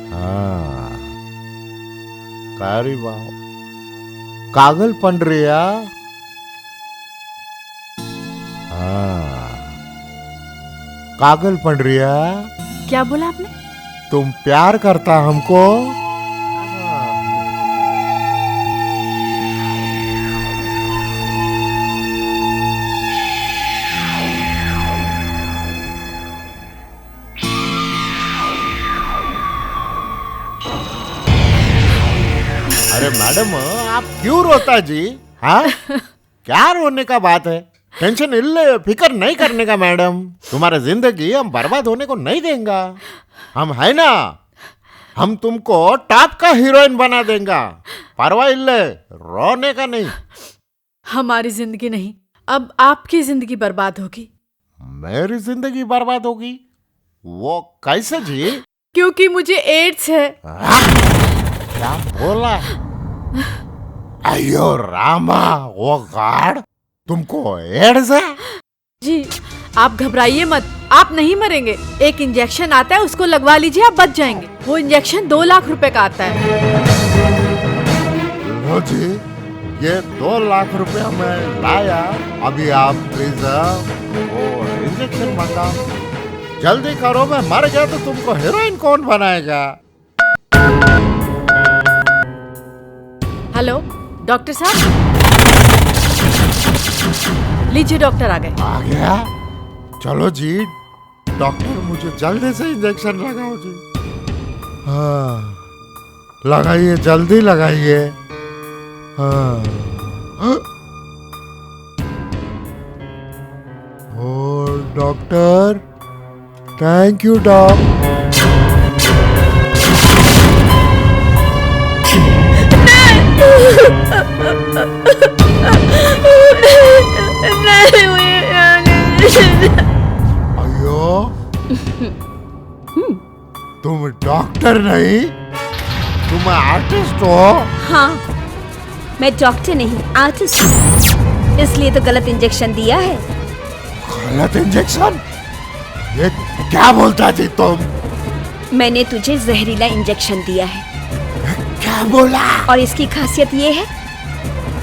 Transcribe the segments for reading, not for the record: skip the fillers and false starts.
हाँ, कारी बाव कागल पंडरिया। हाँ, कागल पंडरिया। क्या बोला आपने? तुम प्यार करता हमको? अरे मैडम, आप क्यों रोता जी? हाँ, क्या रोने का बात है? टेंशन इल्ले फिकर नहीं करने का मैडम। तुम्हारा जिंदगी हम बर्बाद होने को नहीं देंगे। हम है ना, हम तुमको टॉप का हीरोइन बना देंगे। परवाह इल्ले, रोने का नहीं। हमारी जिंदगी नहीं, अब आपकी जिंदगी बर्बाद होगी। मेरी जिंदगी बर्बाद होगी? वो कैसे जी? क्योंकि मुझे एड्स है। क्या बोला? अयो रामा, वो गार्ड तुमको एड्स है? जी, आप घबराइए मत, आप नहीं मरेंगे। एक इंजेक्शन आता है, उसको लगवा लीजिए, आप बच जाएंगे। वो इंजेक्शन 2 लाख रुपए का आता है। लो जी, ये 2 लाख रुपया मैं लाया। अभी आप प्लीज वो इंजेक्शन मंगाओ, जल्दी करो। मैं मर गया तो तुमको हीरोइन कौन बनाएगा? हेलो डॉक्टर साहब, लीजिए डॉक्टर आ गए। आ गया? चलो जी डॉक्टर, मुझे जल्दी से इंजेक्शन लगाओ जी। हाँ, लगाइए, जल्दी लगाइए। हाँ। ओ डॉक्टर, थैंक यू डॉक्टर। अयो, तुम डॉक्टर नहीं, तुम आर्टिस्ट हो? हाँ, मैं डॉक्टर नहीं, आर्टिस्ट हूँ। इसलिए तो गलत इंजेक्शन दिया है। गलत इंजेक्शन? ये क्या बोलता जी तुम? मैंने तुझे जहरीला इंजेक्शन दिया है। क्या बोला? और इसकी खासियत ये है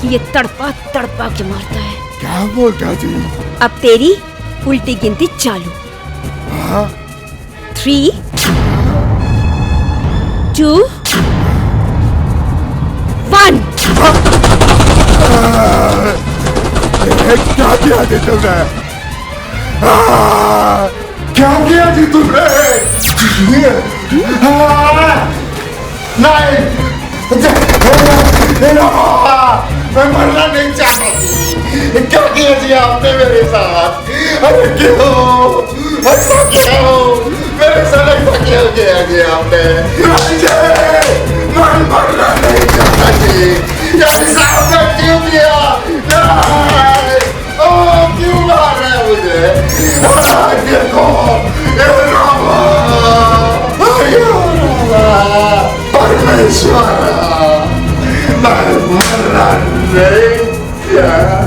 कि ये तड़पा तड़पा के मारता है। क्या बोलता जी? अब तेरी उल्टी गिनती चालू। हाँ? 3, 2, 1। क्या किया जी तुमने? क्या किया जी तुमने? नहीं, मैं मरना नहीं चाहता थी। क्या किया जी आपने मेरे साथ? अरे क्यों ऐसा क्यों मेरे साथ ऐसा क्यों किया जी आपने? मैं मरना नहीं चाहता थी। ऐसा आपने क्यों किया? क्यों मार रहे हैं मुझे? देखो, परमेश्वर, मैं मरना नहीं चाहता।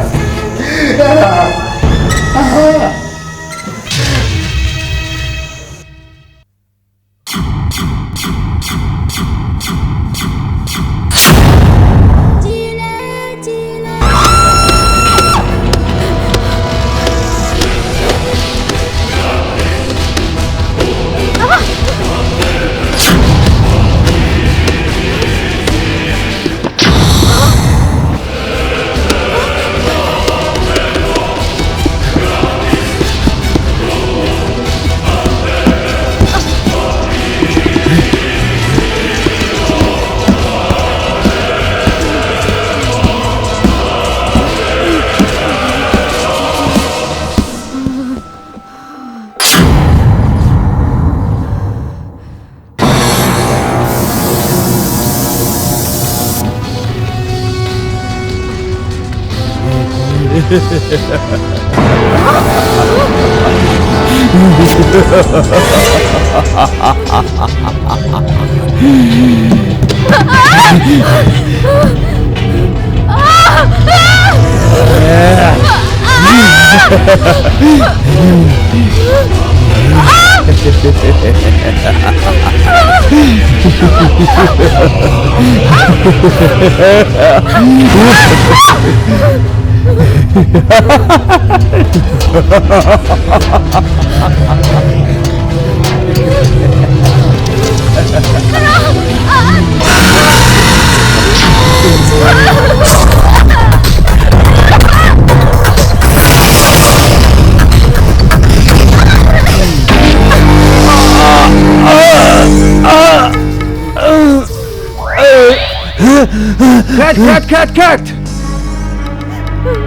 कट!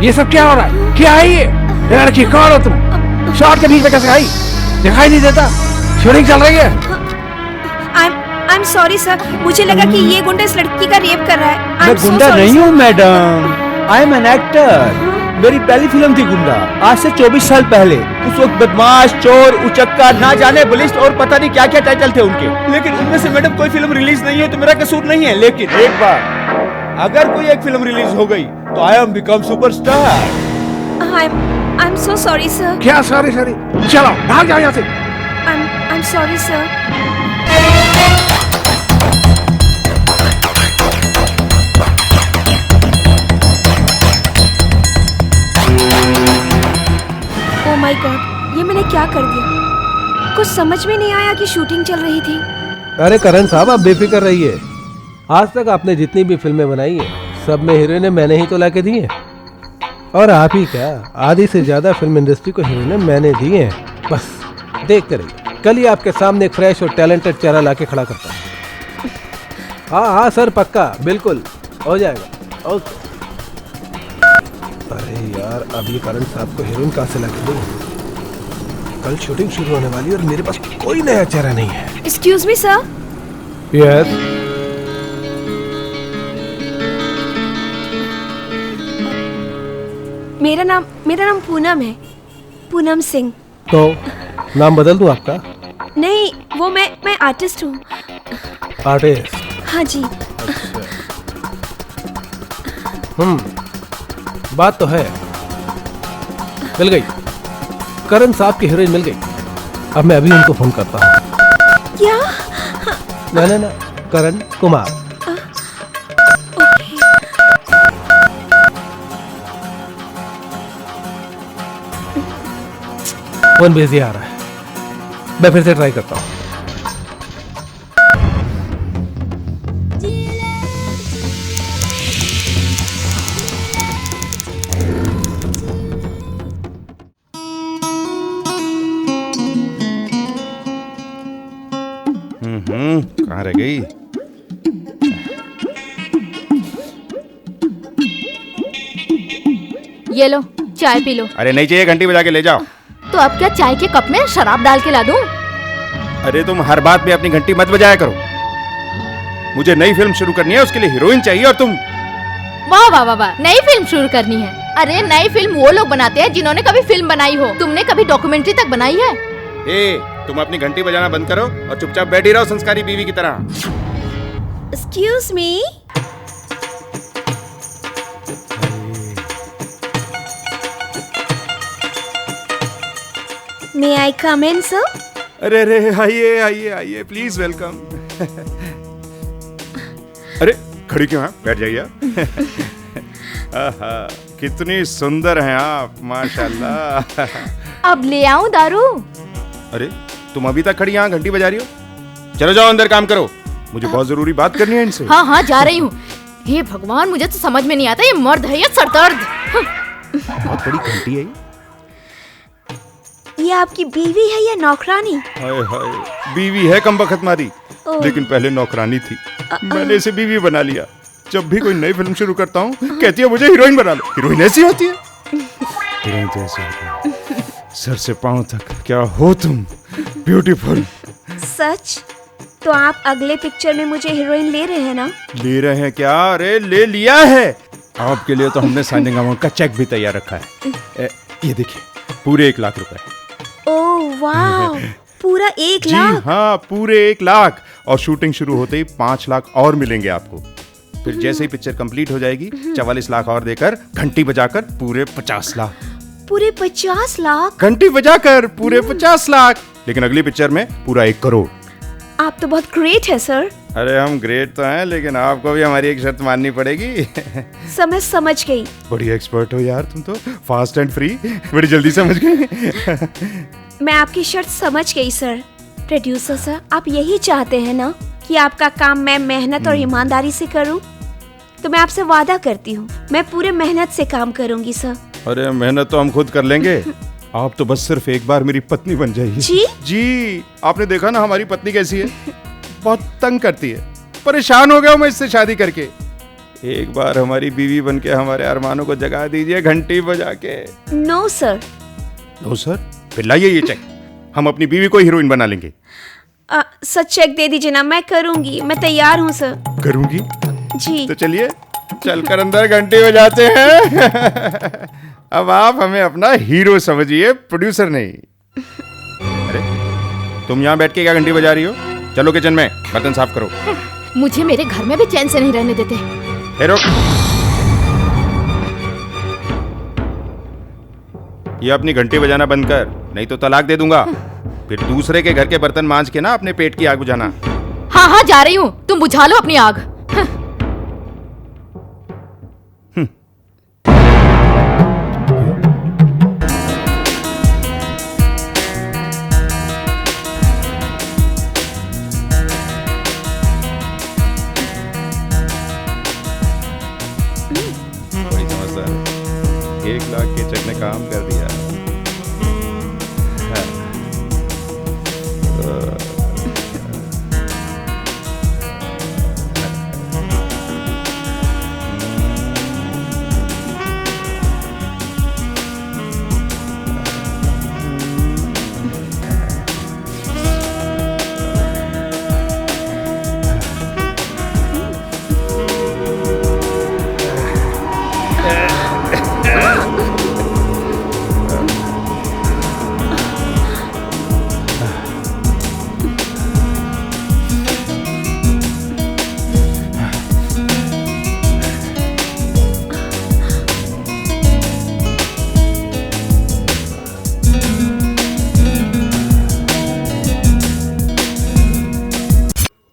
ये सब क्या हो रहा है? क्या है ये? लड़की कौन हो तुम? शॉट के बीच में कैसे आई? दिखाई नहीं देता? शूटिंग चल रही है। आई एम सॉरी सर, मुझे लगा कि ये गुंडा इस लड़की का रेप कर रहा है। मैं गुंडा नहीं हूँ madam, I am an actor. मेरी पहली फिल्म थी गुंडा, आज से 24 साल पहले। उस वक्त बदमाश, चोर, उचक्का, ना जाने बलिष्ठ और पता नहीं क्या क्या टाइटल थे उनके। लेकिन उनमें से मैडम कोई फिल्म रिलीज नहीं है तो मेरा कसूर नहीं है। लेकिन एक बार अगर कोई एक फिल्म रिलीज हो गई तो I am become superstar. I am so sorry sir. क्या सॉरी? चलो भाग जाओ यहाँ से। I am sorry sir. Oh my God, ये मैंने क्या कर दिया? कुछ समझ में नहीं आया कि शूटिंग चल रही थी। अरे करण साहब, आप बेफिक्र रहिए। आज तक आपने जितनी भी फिल्में बनाई है सब में हीरोइनें मैंने ही तो लाके दी हैं। और आप ही क्या, आधी से ज्यादा फिल्म इंडस्ट्री को हीरोइनें मैंने दी हैं। बस देखते रहिए, कल ही आपके सामने एक फ्रेश और टैलेंटेड चेहरा लाके खड़ा करता हूँ। हाँ सर, पक्का, बिल्कुल हो जाएगा। ओके। अरे यार, अब ये करण साहब को हीरोइन कहाँ से लाके दूँ? कल शूटिंग शुरू होने वाली है और मेरे पास कोई नया चेहरा नहीं है। Excuse me sir. यस। मेरा नाम पूनम है, पूनम सिंह। तो नाम बदल दूं आपका? नहीं, वो मैं आर्टिस्ट हूँ। आर्टिस्ट? हाँ जी। बात तो है, मिल गई। करण साहब की हीरोइन मिल गई। अब मैं अभी उनको फोन करता हूँ। क्या? ना, करण कुमार। फोन बिजी आ रहा है, मैं फिर से ट्राई करता हूँ। कहाँ रह गई? ये लो, चाय पी लो। अरे नहीं चाहिए, घंटी बजा के ले जाओ। तो अब क्या चाय के कप में शराब डाल के ला दूं? अरे तुम हर बात में अपनी घंटी मत बजाया करो। मुझे नई फिल्म शुरू करनी है, उसके लिए हीरोइन चाहिए और तुम। वाह वाह वाह वाह, नई फिल्म शुरू करनी है? अरे नई फिल्म वो लोग बनाते हैं जिन्होंने कभी फिल्म बनाई हो। तुमने कभी डॉक्यूमेंट्री तक बनाई है? तुम अपनी घंटी बजाना बंद करो और चुपचाप बैठी रहो संस्कारी बीवी की तरह। Excuse me. May I come in sir? अरे आइए प्लीज, वेलकम। अरे खड़ी क्यों हैं? बैठ जाइए। आहा, कितनी सुंदर हैं आप, माशाल्लाह। अब ले आऊं दारू? अरे तुम अभी तक खड़ी यहाँ घंटी बजा रही हो? चलो जाओ अंदर काम करो, मुझे बहुत जरूरी बात करनी है इनसे। हाँ जा रही हूँ। हे भगवान, मुझे तो समझ में नहीं आता ये मर्द है या सरदर्द। बहुत बड़ी घंटी है ये आपकी बीवी है या नौकरानी? हाय हाय, बीवी है कमबख्त मारी, लेकिन पहले नौकरानी थी। मैंने इसे बीवी बना लिया। जब भी कोई नई फिल्म शुरू करता हूँ कहती है मुझे हीरोइन बना लो। हीरोइन ऐसी होती है? हीरोइन तो ऐसी होती है, सर से पांव तक। क्या हो तुम, ब्यूटीफुल। सच? तो आप अगले पिक्चर में मुझे हीरोइन ले रहे हैं ना? ले रहे हैं क्या? अरे ले लिया है। आपके लिए तो हमने साइनिंग अमाउंट का चेक भी तैयार रखा है। ये देखिए, पूरे 1 लाख रुपए। ओह वाह, पूरा 1 जी लाख? हाँ, पूरे 1 लाख। और शूटिंग शुरू होते ही 5 लाख और मिलेंगे आपको। फिर जैसे ही पिक्चर कंप्लीट हो जाएगी 44 लाख और देकर, घंटी बजाकर पूरे 50 लाख। पूरे 50 लाख? घंटी बजाकर पूरे 50 लाख। लेकिन अगली पिक्चर में पूरा 1 करोड़। आप तो बहुत ग्रेट है सर। अरे हम ग्रेट तो हैं, लेकिन आपको भी हमारी एक शर्त माननी पड़ेगी। मैं समझ गई। बड़ी एक्सपर्ट हो यार तुम तो, फास्ट एंड फ्री, बड़ी जल्दी समझ गई। मैं आपकी शर्त समझ गई सर। प्रोड्यूसर सर, आप यही चाहते हैं ना कि आपका काम मैं मेहनत और ईमानदारी से करूं? तो मैं आपसे वादा करती हूं, मैं पूरे मेहनत से काम करूंगी सर। अरे मेहनत तो हम खुद कर लेंगे, आप तो बस सिर्फ एक बार मेरी पत्नी बन जाइए। जी? जी, आपने देखा ना हमारी पत्नी कैसी है, बहुत तंग करती है, परेशान हो गया हूं मैं इससे शादी करके। एक बार हमारी बीवी बन के हमारे अरमानों को जगा दीजिए घंटी बजा के। No sir. No sir? फिर लाइए ये चेक, हम अपनी बीवी को हीरोइन बना लेंगे। सर चेक दे दीजिए ना, मैं करूंगी, मैं तैयार हूँ सर। करूंगी? जी। तो चलिए चलकर अंदर घंटी बजाते हैं। अब आप हमें अपना हीरो समझिए, प्रोड्यूसर नहीं। अरे तुम यहाँ बैठ के क्या घंटी बजा रही हो? चलो किचन में बर्तन साफ करो। मुझे मेरे घर में भी चैन से नहीं रहने देते। हेरो, ये अपनी घंटी बजाना बंद कर, नहीं तो तलाक दे दूंगा। फिर दूसरे के घर के बर्तन मांज के ना अपने पेट की आग बुझाना। हाँ हाँ जा रही हूँ, तुम बुझा लो अपनी आग। बड़ी समझदार, 1 लाख के चेक ने काम कर दिया।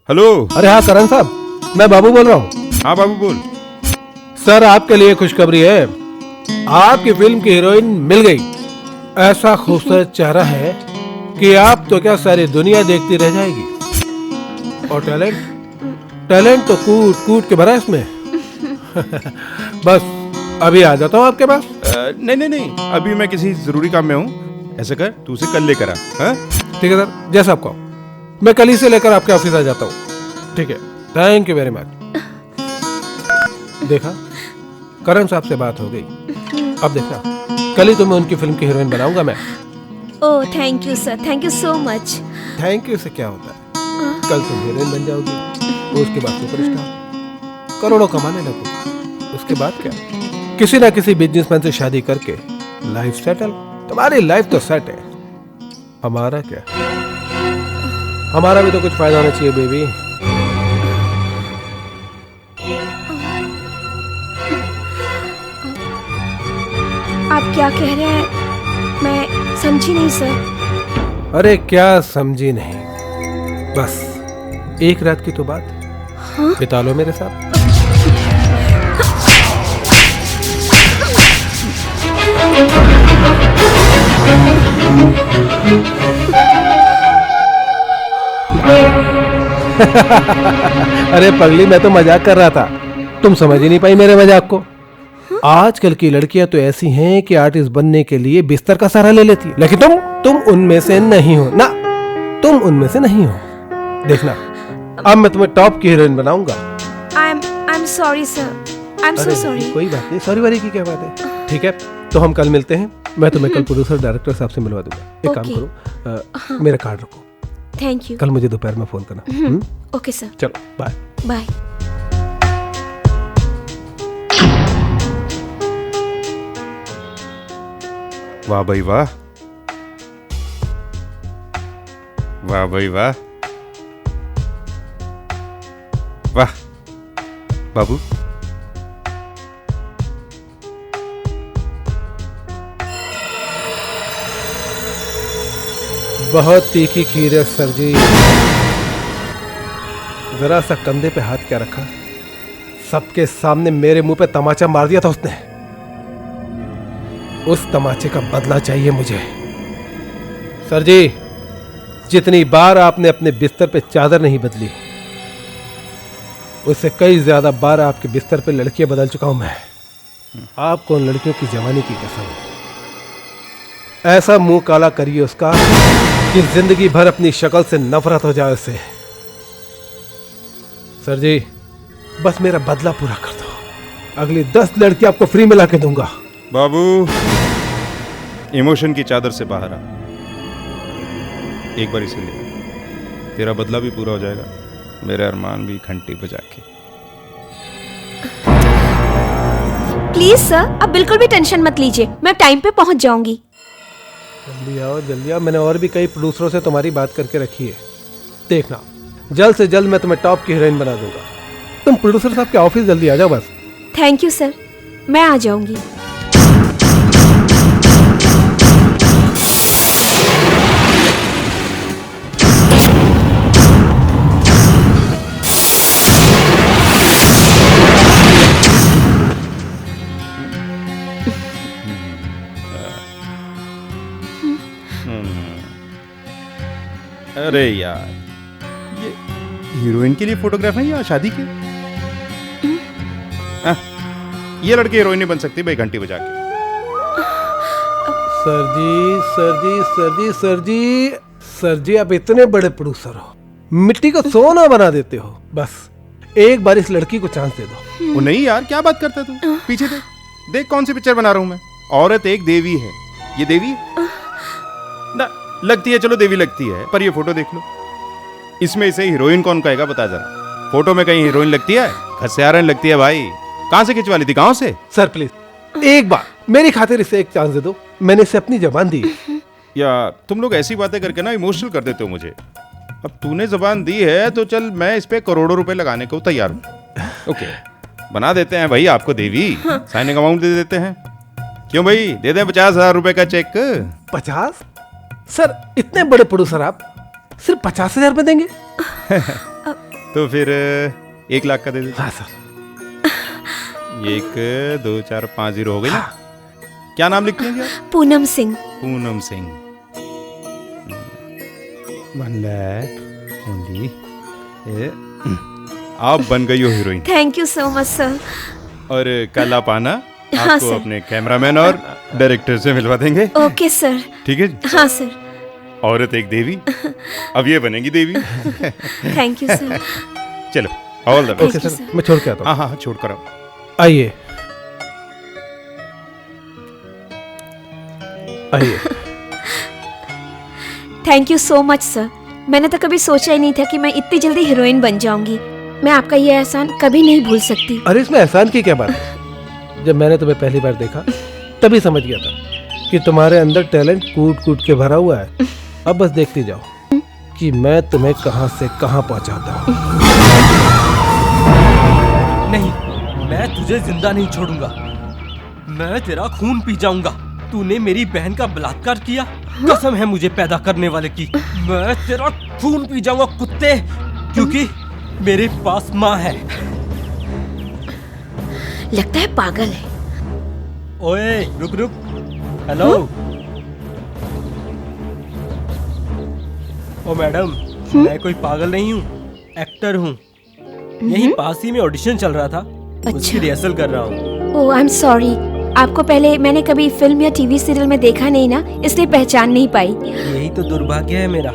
हेलो। अरे हाँ करण साहब, मैं बाबू बोल रहा हूँ। हाँ बाबू बोल। सर आपके लिए खुशखबरी है, आपकी फिल्म की हीरोइन मिल गई। ऐसा खूबसूरत चेहरा है कि आप तो क्या सारी दुनिया देखती रह जाएगी। और टैलेंट तो कूट कूट के भरा है इसमें। बस अभी आ जाता हूँ आपके पास। नहीं, अभी मैं किसी जरूरी काम में हूँ। ऐसा कर, तू उसे कल लेकर आ। हाँ? ठीक है सर, जैसा आप कहो। मैं कल ही से लेकर आपके ऑफिस आ जाता हूँ। ठीक है, थैंक यू वेरी मच। देखा, करण साहब से बात हो गई। अब देखा, कल ही तो मैं उनकी फिल्म की हीरोइन बनाऊंगा मैं। Oh thank you sir, thank you so much. Thank you से क्या होता है, कल तुम हीरोइन बन जाओगी, उसके बाद सुपरस्टार, करोड़ों कमाने लगोगे। उसके बाद क्या, किसी ना किसी बिजनेसमैन से शादी करके लाइफ सेटल। तुम्हारी लाइफ तो सेट है, हमारा क्या? हमारा भी तो कुछ फायदा होना चाहिए बेबी। आप क्या कह रहे हैं, मैं समझी नहीं सर। अरे क्या समझी नहीं, बस एक रात की तो बात। हाँ? बिता लो मेरे साथ। अरे पगली, मैं तो मजाक कर रहा था, तुम समझ ही नहीं पाई मेरे मजाक को। आजकल की लड़कियां तो ऐसी हैं कि आर्टिस्ट बनने के लिए बिस्तर का सहारा ले लेती है, लेकिन तुम उनमें से नहीं हो ना, तुम उनमें से नहीं हो। देखना, अब मैं तुम्हें टॉप की हीरोइन बनाऊंगा। I am sorry sir, I am so sorry. कोई बात नहीं, सॉरी वारी की क्या बात है। ठीक है, तो हम कल मिलते हैं। मैं तुम्हें कल प्रोड्यूसर डायरेक्टर साहब से मिलवा दूंगा। एक काम करो, मेरा कार्ड रखो। Thank you. कल मुझे दोपहर में फोन करना। Okay sir. चलो बाय बाय। वाह भाई वाह, वाह भाई वाह, वाह बाबू। बहुत तीखी खीर है सर जी, जरा सा कंधे पे हाथ क्या रखा, सबके सामने मेरे मुंह पे तमाचा मार दिया था उसने। उस तमाचे का बदला चाहिए मुझे। सर जी, जितनी बार आपने अपने बिस्तर पे चादर नहीं बदली, उससे कई ज्यादा बार आपके बिस्तर पे लड़कियां बदल चुका हूं मैं। आपको उन लड़कियों की जवानी की कसम, ऐसा मुंह काला करिए उसका कि जिंदगी भर अपनी शक्ल से नफरत हो जाए उससे। सर जी, बस मेरा बदला पूरा कर दो, अगली 10 लड़की आपको फ्री में ला के दूंगा। बाबू, इमोशन की चादर से बाहर आ, एक बार इसे ले, तेरा बदला भी पूरा हो जाएगा, मेरे अरमान भी घंटी बजा के। प्लीज सर, आप बिल्कुल भी टेंशन मत लीजिए, मैं टाइम पे पहुंच जाऊंगी। जल्दी आओ जल्दी आओ, मैंने और भी कई प्रोड्यूसरों से तुम्हारी बात करके रखी है। देखना, जल्द से जल्द मैं तुम्हें टॉप की हीरोइन बना दूंगा। तुम प्रोड्यूसर साहब के ऑफिस जल्दी आ जाओ बस। थैंक यू सर, मैं आ जाऊंगी। अरे यार, ये हीरोइन के लिए फोटोग्राफ है या शादी के? ये लड़के हीरोइन नहीं बन सकती भाई घंटी बजा के। सर जी सर जी सर जी सर जी सर जी, आप इतने बड़े प्रोड्यूसर हो, मिट्टी को सोना बना देते हो। बस एक बार इस लड़की को चांस दे दो। वो नहीं यार, क्या बात करता है तू? पीछे देख, देख कौन सी पिक्चर बना रहा हूं मैं। औरत एक देवी है, ये देवी है ना? लगती है, चलो देवी लगती है, पर ये फोटो देख लो, इसमें इसे हीरोइन कौन कहेगा बता जरा। फोटो में कहीं हीरोइन लगती है? घसियारन लगती है भाई। कहां से खिंचवा ली थी, गांव से? सर प्लीज एक बार मेरी खातिर इसे एक चांस दे दो, मैंने इसे अपनी जबान दी। या तुम लोग ऐसी बातें करके ना इमोशनल कर देते हो मुझे। अब तूने जबान दी है तो चल, मैं इस पे करोड़ों रुपए लगाने को तैयार हूँ। ओके, बना देते हैं भाई आपको देवी, साइनिंग अमाउंट दे देते हैं। क्यों भाई, दे दें 50,000 रुपए का चेक। 50? सर इतने बड़े प्रोड्यूसर आप सिर्फ 50,000 रुपए देंगे? तो फिर 1 लाख का दे दे। हाँ सर। 1 2 4 5 0 हो गई ना? क्या नाम लिखते हैं जी आप? पूनम सिंह। पूनम सिंह। 1 लाख ओनली। आप बन गई हो heroine. Thank you so much sir. और कल आप आना, हाँ, आपको सर। अपने कैमरामैन और डायरेक्टर से मिलवा देंगे। Okay sir. ठीक है जी? हाँ सर। औरत एक देवी, अब ये बनेगी देवी। Thank you sir. चलो, all the okay best. you, sir, sir. मैं छोड़ के आता हूँ। हाँ हाँ, छोड़ कर आओ। आइए आइए। Thank you so much sir. मैंने तो कभी सोचा ही नहीं था कि मैं इतनी जल्दी हीरोइन बन जाऊंगी। मैं आपका ये एहसान कभी नहीं भूल सकती। अरे इसमें एहसान की क्या बात है? जब मैंने तुम्हें पहली बार देखा तभी समझ गया था कि तुम्हारे अंदर टैलेंट कूट कूट के भरा हुआ है। अब बस देखती जाओ कि मैं तुम्हें कहां से कहां पहुंचाता हूं। नहीं, मैं तुझे जिंदा नहीं छोड़ूंगा। मैं तेरा खून पी जाऊंगा। तूने मेरी बहन का बलात्कार किया, कसम है मुझे पैदा करने वाले की। मैं तेरा खून पी जाऊंगा कुत्ते, क्योंकि मेरे पास माँ है। लगता है पागल है। ओए रुक रुक, हेलो। ओ मैडम, मैं कोई पागल नहीं हूँ, एक्टर हूँ। यहीं पास ही में ऑडिशन चल रहा था, उसकी रिहर्सल कर रहा हूँ। ओह आई एम सॉरी, आपको पहले मैंने कभी फिल्म या टीवी सीरियल में देखा नहीं ना, इसलिए पहचान नहीं पाई। यही तो दुर्भाग्य है मेरा।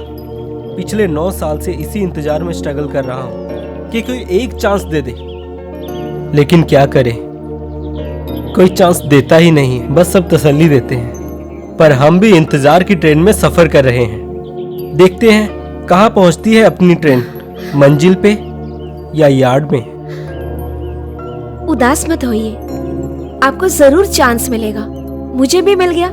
पिछले 9 साल से इसी इंतजार में स्ट्रगल कर रहा हूँ कि कोई एक चांस दे दे, लेकिन क्या करे, कोई चांस देता ही नहीं। बस सब तसल्ली देते हैं, पर हम भी इंतजार की ट्रेन में सफर कर रहे हैं। देखते हैं कहाँ पहुँचती है अपनी ट्रेन, मंजिल पे या यार्ड में। उदास मत होइए, आपको जरूर चांस मिलेगा। मुझे भी मिल गया,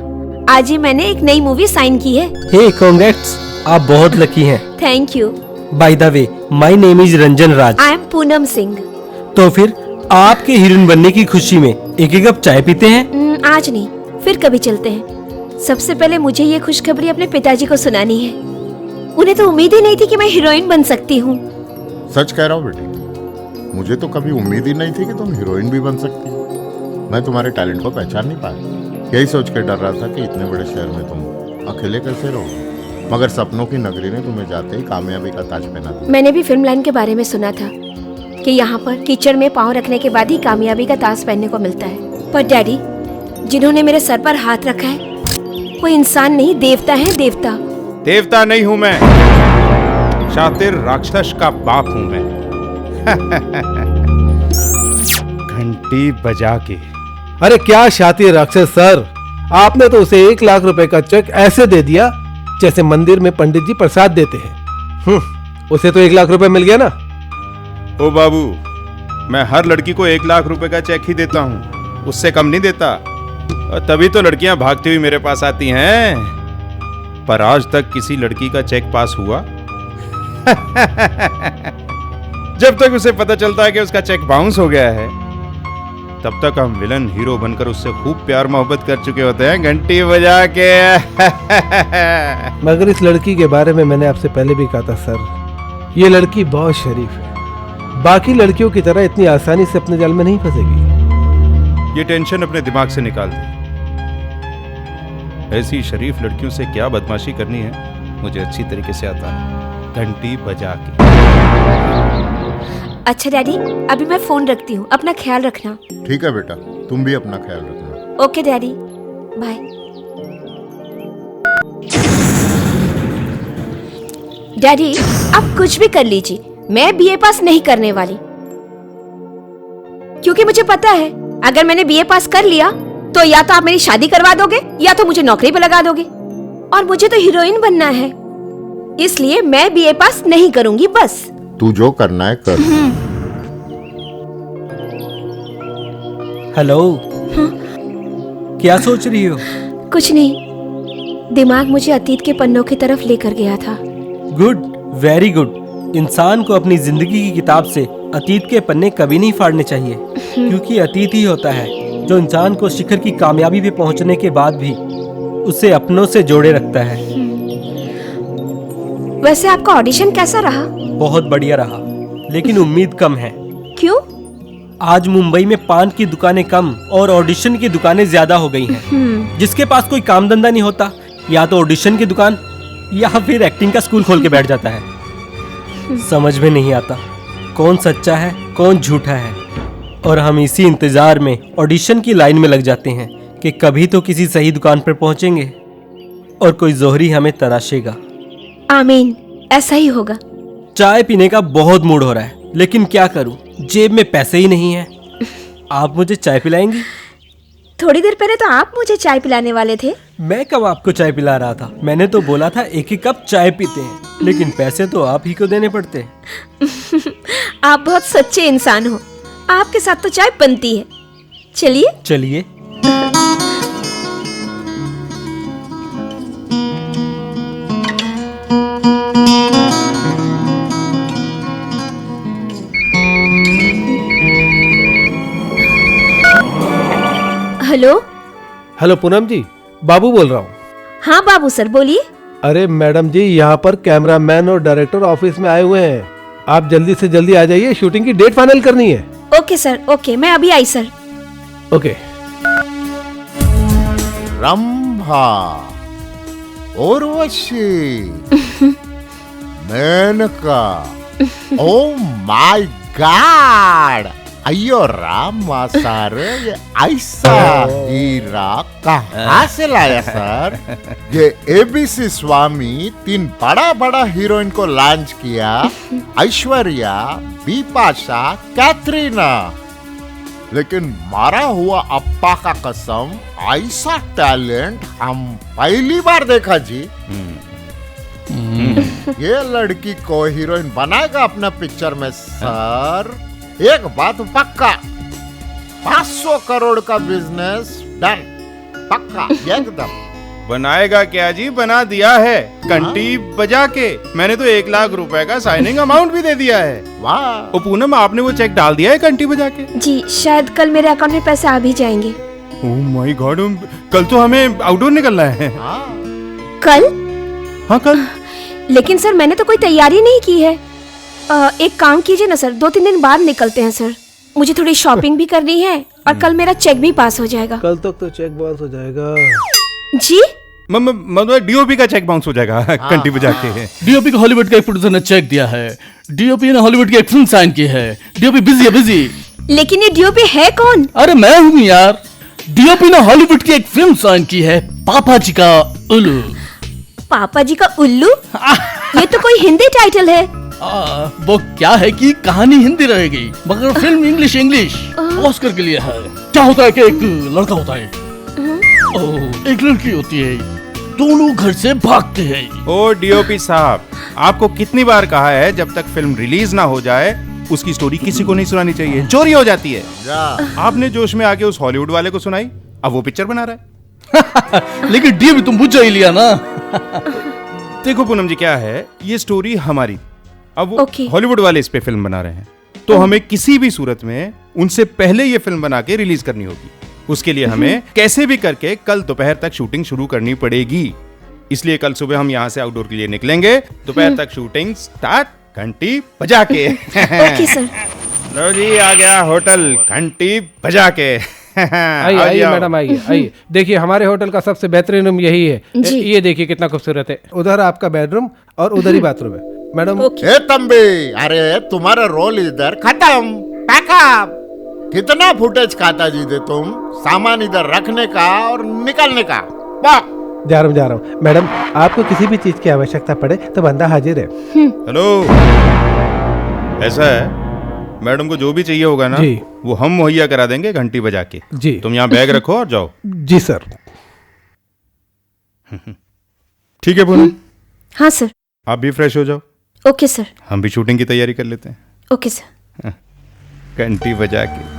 आज ही मैंने एक नई मूवी साइन की है। हे कांग्रेट्स, आप बहुत लकी हैं। Thank you. By the way, my name is Ranjan Raj. I am Poonam Singh. तो फिर आपके हीरोइन बनने की खुशी में एक एक कप चाय पीते हैं? आज नहीं, फिर कभी चलते हैं। सबसे पहले मुझे ये खुशखबरी अपने पिताजी को सुनानी है। उन्हें तो उम्मीद ही नहीं थी कि मैं हीरोइन बन सकती हूँ। सच कह रहा हूँ बेटी, मुझे तो कभी उम्मीद ही नहीं थी कि तुम हीरोइन भी बन सकती हो। मैं तुम्हारे टैलेंट को पहचान नहीं पाया। यही सोच के डर रहा था कि इतने बड़े शहर में तुम अकेले कैसे रहोगे, मगर सपनों की नगरी ने तुम्हें जाते ही कामयाबी का ताज पहना दिया। मैंने भी फिल्म लाइन के बारे में सुना था कि यहाँ पर कीचड़ में पाँव रखने के बाद ही कामयाबी का ताज पहनने को मिलता है। पर डैडी, जिन्होंने मेरे सर पर हाथ रखा है वो इंसान नहीं, देवता है, देवता। देवता नहीं हूं मैं, शातिर राक्षस का बाप हूं मैं। घंटी बजा के। अरे क्या शातिर राक्षस सर, आपने तो उसे 1 लाख रुपए का चेक ऐसे दे दिया जैसे मंदिर में पंडित जी प्रसाद देते हैं। उसे तो 1 लाख रुपए मिल गया ना। ओ बाबू, मैं हर लड़की को 1 लाख रुपए का चेक ही देता हूँ, उससे कम नहीं देता। और तभी तो लड़कियां भागती हुई मेरे पास आती हैं। पर आज तक किसी लड़की का चेक पास हुआ? जब तक उसे पता चलता है कि उसका चेक बाउंस हो गया है, तब तक हम विलन हीरो बनकर उससे खूब प्यार मोहब्बत कर चुके होते हैं, घंटी बजा के। मगर इस लड़की के बारे में मैंने आपसे पहले भी कहा था सर, ये लड़की बहुत शरीफ है, बाकी लड़कियों की तरह इतनी आसानी से अपने जाल में नहीं फंसेगी। ये टेंशन अपने दिमाग से निकाल दे। ऐसी शरीफ लड़कियों से क्या बदमाशी करनी है मुझे अच्छी तरीके से आता है, घंटी बजा के। अच्छा डैडी, अभी मैं फोन रखती हूँ, अपना ख्याल रखना। ठीक है बेटा, तुम भी अपना ख्याल रखना। Okay daddy, bye. डैडी, आप कुछ भी कर लीजिए, मैं बीए पास नहीं करने वाली, क्योंकि मुझे पता है अगर मैंने बीए पास कर लिया तो या तो आप मेरी शादी करवा दोगे या तो मुझे नौकरी पे लगा दोगे, और मुझे तो हीरोइन बनना है, इसलिए मैं बीए पास नहीं करूंगी। बस तू जो करना है कर। हेलो, क्या सोच रही हो? कुछ नहीं, दिमाग मुझे अतीत के पन्नों की तरफ लेकर गया था। Good, very good. इंसान को अपनी जिंदगी की किताब से अतीत के पन्ने कभी नहीं फाड़ने चाहिए, क्योंकि अतीत ही होता है जो इंसान को शिखर की कामयाबी पे पहुंचने के बाद भी उसे अपनों से जोड़े रखता है। वैसे आपका ऑडिशन कैसा रहा? बहुत बढ़िया रहा, लेकिन उम्मीद कम है। क्यों? आज मुंबई में पान की दुकानें कम और ऑडिशन की दुकानें ज्यादा हो गई हैं। जिसके पास कोई काम धंधा नहीं होता, या तो ऑडिशन की दुकान या फिर एक्टिंग का स्कूल खोल के बैठ जाता है। समझ में नहीं आता कौन सच्चा है कौन झूठा है, और हम इसी इंतजार में ऑडिशन की लाइन में लग जाते हैं कि कभी तो किसी सही दुकान पर पहुंचेंगे और कोई जोहरी हमें तराशेगा। आमीन, ऐसा ही होगा। चाय पीने का बहुत मूड हो रहा है, लेकिन क्या करूं, जेब में पैसे ही नहीं है। आप मुझे चाय पिलाएंगी? थोड़ी देर पहले तो आप मुझे चाय पिलाने वाले थे। मैं कब आपको चाय पिला रहा था? मैंने तो बोला था 1-1 कप चाय पीते हैं, लेकिन पैसे तो आप ही को देने पड़ते हैं। आप बहुत सच्चे इंसान हो, आपके साथ तो चाय बनती है। चलिए चलिए। हेलो। हेलो पूनम जी, बाबू बोल रहा हूँ। हाँ बाबू सर, बोलिए। अरे मैडम जी, यहाँ पर कैमरामैन और डायरेक्टर ऑफिस में आए हुए हैं, आप जल्दी से जल्दी आ जाइए, शूटिंग की डेट फाइनल करनी है। ओके सर, ओके, मैं अभी आई sir. Okay. Rambha, Urvashi, Menaka, oh my God, अयो रामा सर, ये ऐसा हीरा कहाँ से लाया सर? ये एबीसी स्वामी 3 बड़ा बड़ा हीरोइन को लॉन्च किया, ऐश्वर्या, बिपाशा, कैटरीना, लेकिन मारा हुआ अप्पा का कसम, ऐसा टैलेंट हम पहली बार देखा जी। ये लड़की को हीरोइन बनाएगा अपना पिक्चर में सर, एक बात पक्का, 500 करोड़ का बिजनेस डन, पक्का एकदम। बनाएगा क्या जी, बना दिया है, घंटी बजा के। मैंने तो 1 लाख रुपए का साइनिंग अमाउंट भी दे दिया है। वाह। ओ पूनम, आपने वो चेक डाल दिया है घंटी बजा के? जी, शायद कल मेरे अकाउंट में पैसे आ भी जाएंगे। ओह माय गॉड, कल तो हमें आउटडोर निकलना है। कल? हाँ कल। लेकिन सर मैंने तो कोई तैयारी नहीं की है। एक काम कीजिए ना सर, 2-3 दिन बाद निकलते हैं सर। मुझे थोड़ी शॉपिंग भी करनी है और कल मेरा चेक भी पास हो जाएगा। कल तक तो चेक बाउंस हो जाएगा। जी मतलब डीओपी का चेक बाउंस हो जाएगा घंटी बजा के। डीओपी को हॉलीवुड का एक प्रोड्यूसर ने चेक दिया है। डीओपी ने हॉलीवुड की एक फिल्म साइन की है। डीओपी बिजी है, बिजी। लेकिन ये डीओपी है कौन? अरे मैं हूँ यार। डीओपी ने हॉलीवुड की एक फिल्म साइन की है, पापा जी का उल्लू। पापा जी का उल्लू? ये तो कोई हिंदी टाइटल है। वो क्या है कि कहानी हिंदी रहेगी मगर फिल्म इंग्लिश ऑस्कर के लिए है। क्या होता है कि एक लड़का होता है, एक लड़की होती है, दोनों घर से भागते हैं। ओ डीओपी साहब, आपको कितनी बार कहा है जब तक फिल्म रिलीज ना हो जाए उसकी स्टोरी किसी को नहीं सुनानी चाहिए, चोरी हो जाती है। आपने जोश में आके उस हॉलीवुड वाले को सुनाई, अब वो पिक्चर बना रहा है। लेकिन डीओपी तुम बुझ ही लिया ना। देखो पूनम जी, क्या है ये स्टोरी हमारी, अब वो Okay. हॉलीवुड वाले इस पे फिल्म बना रहे हैं, तो हमें किसी भी सूरत में उनसे पहले ये फिल्म बना के रिलीज करनी होगी। उसके लिए हमें कैसे भी करके कल दोपहर तक शूटिंग शुरू करनी पड़ेगी। इसलिए कल सुबह हम यहाँ से आउटडोर के लिए निकलेंगे, दोपहर तक शूटिंग स्टार्ट, घंटी बजा के। Okay sir. लो जी, आ गया होटल घंटी बजा के। आइए आओ जी, आइए आओ। मैडम, आइए आइए। देखिए हमारे होटल का सबसे बेहतरीन रूम यही है। जी। ये देखिए कितना खूबसूरत है। उधर आपका बेडरूम और उधर ही बाथरूम है मैडम। ए तंबी, अरे तुम्हारा रोल इधर खत्म, पैकअप। कितना फुटेज खाता जी दे तुम, सामान इधर रखने का और निकलने का। वाह। जा रहा हूँ मैडम। आपको किसी भी चीज की आवश्यकता पड़े तो बंदा हाजिर है। हेलो, ऐसा है मैडम को जो भी चाहिए होगा ना, जी। वो हम मुहैया करा देंगे घंटी बजा के। जी। तुम यहाँ बैग रखो और जाओ। जी सर। ठीक है पूनम, हाँ सर। आप भी फ्रेश हो जाओ, ओके सर। हम भी शूटिंग की तैयारी कर लेते हैं ओके सर। घंटी बजा के।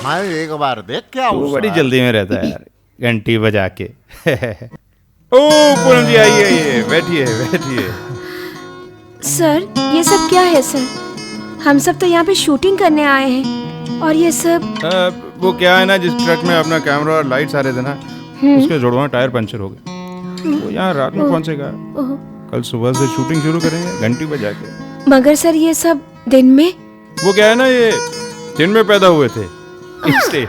मैं एक बार देख क्या वो बड़ी जल्दी में रहता है यार, घंटी बजा के। ओ पूनम जी, आइए आइए, बैठिए बैठिए। सर ये सब क्या है सर? हम सब तो यहाँ पे शूटिंग करने आए हैं और ये सब। वो क्या है ना, जिस ट्रक में अपना कैमरा और लाइट्स आ रहे थे ना, उसके जुड़वा टायर पंचर हो गए। वो यहाँ रात में पहुंचेगा, कल सुबह से शूटिंग शुरू करेंगे घंटी बजा के। मगर सर ये सब दिन में? वो क्या है ना, ये दिन में पैदा हुए थे इसलिए।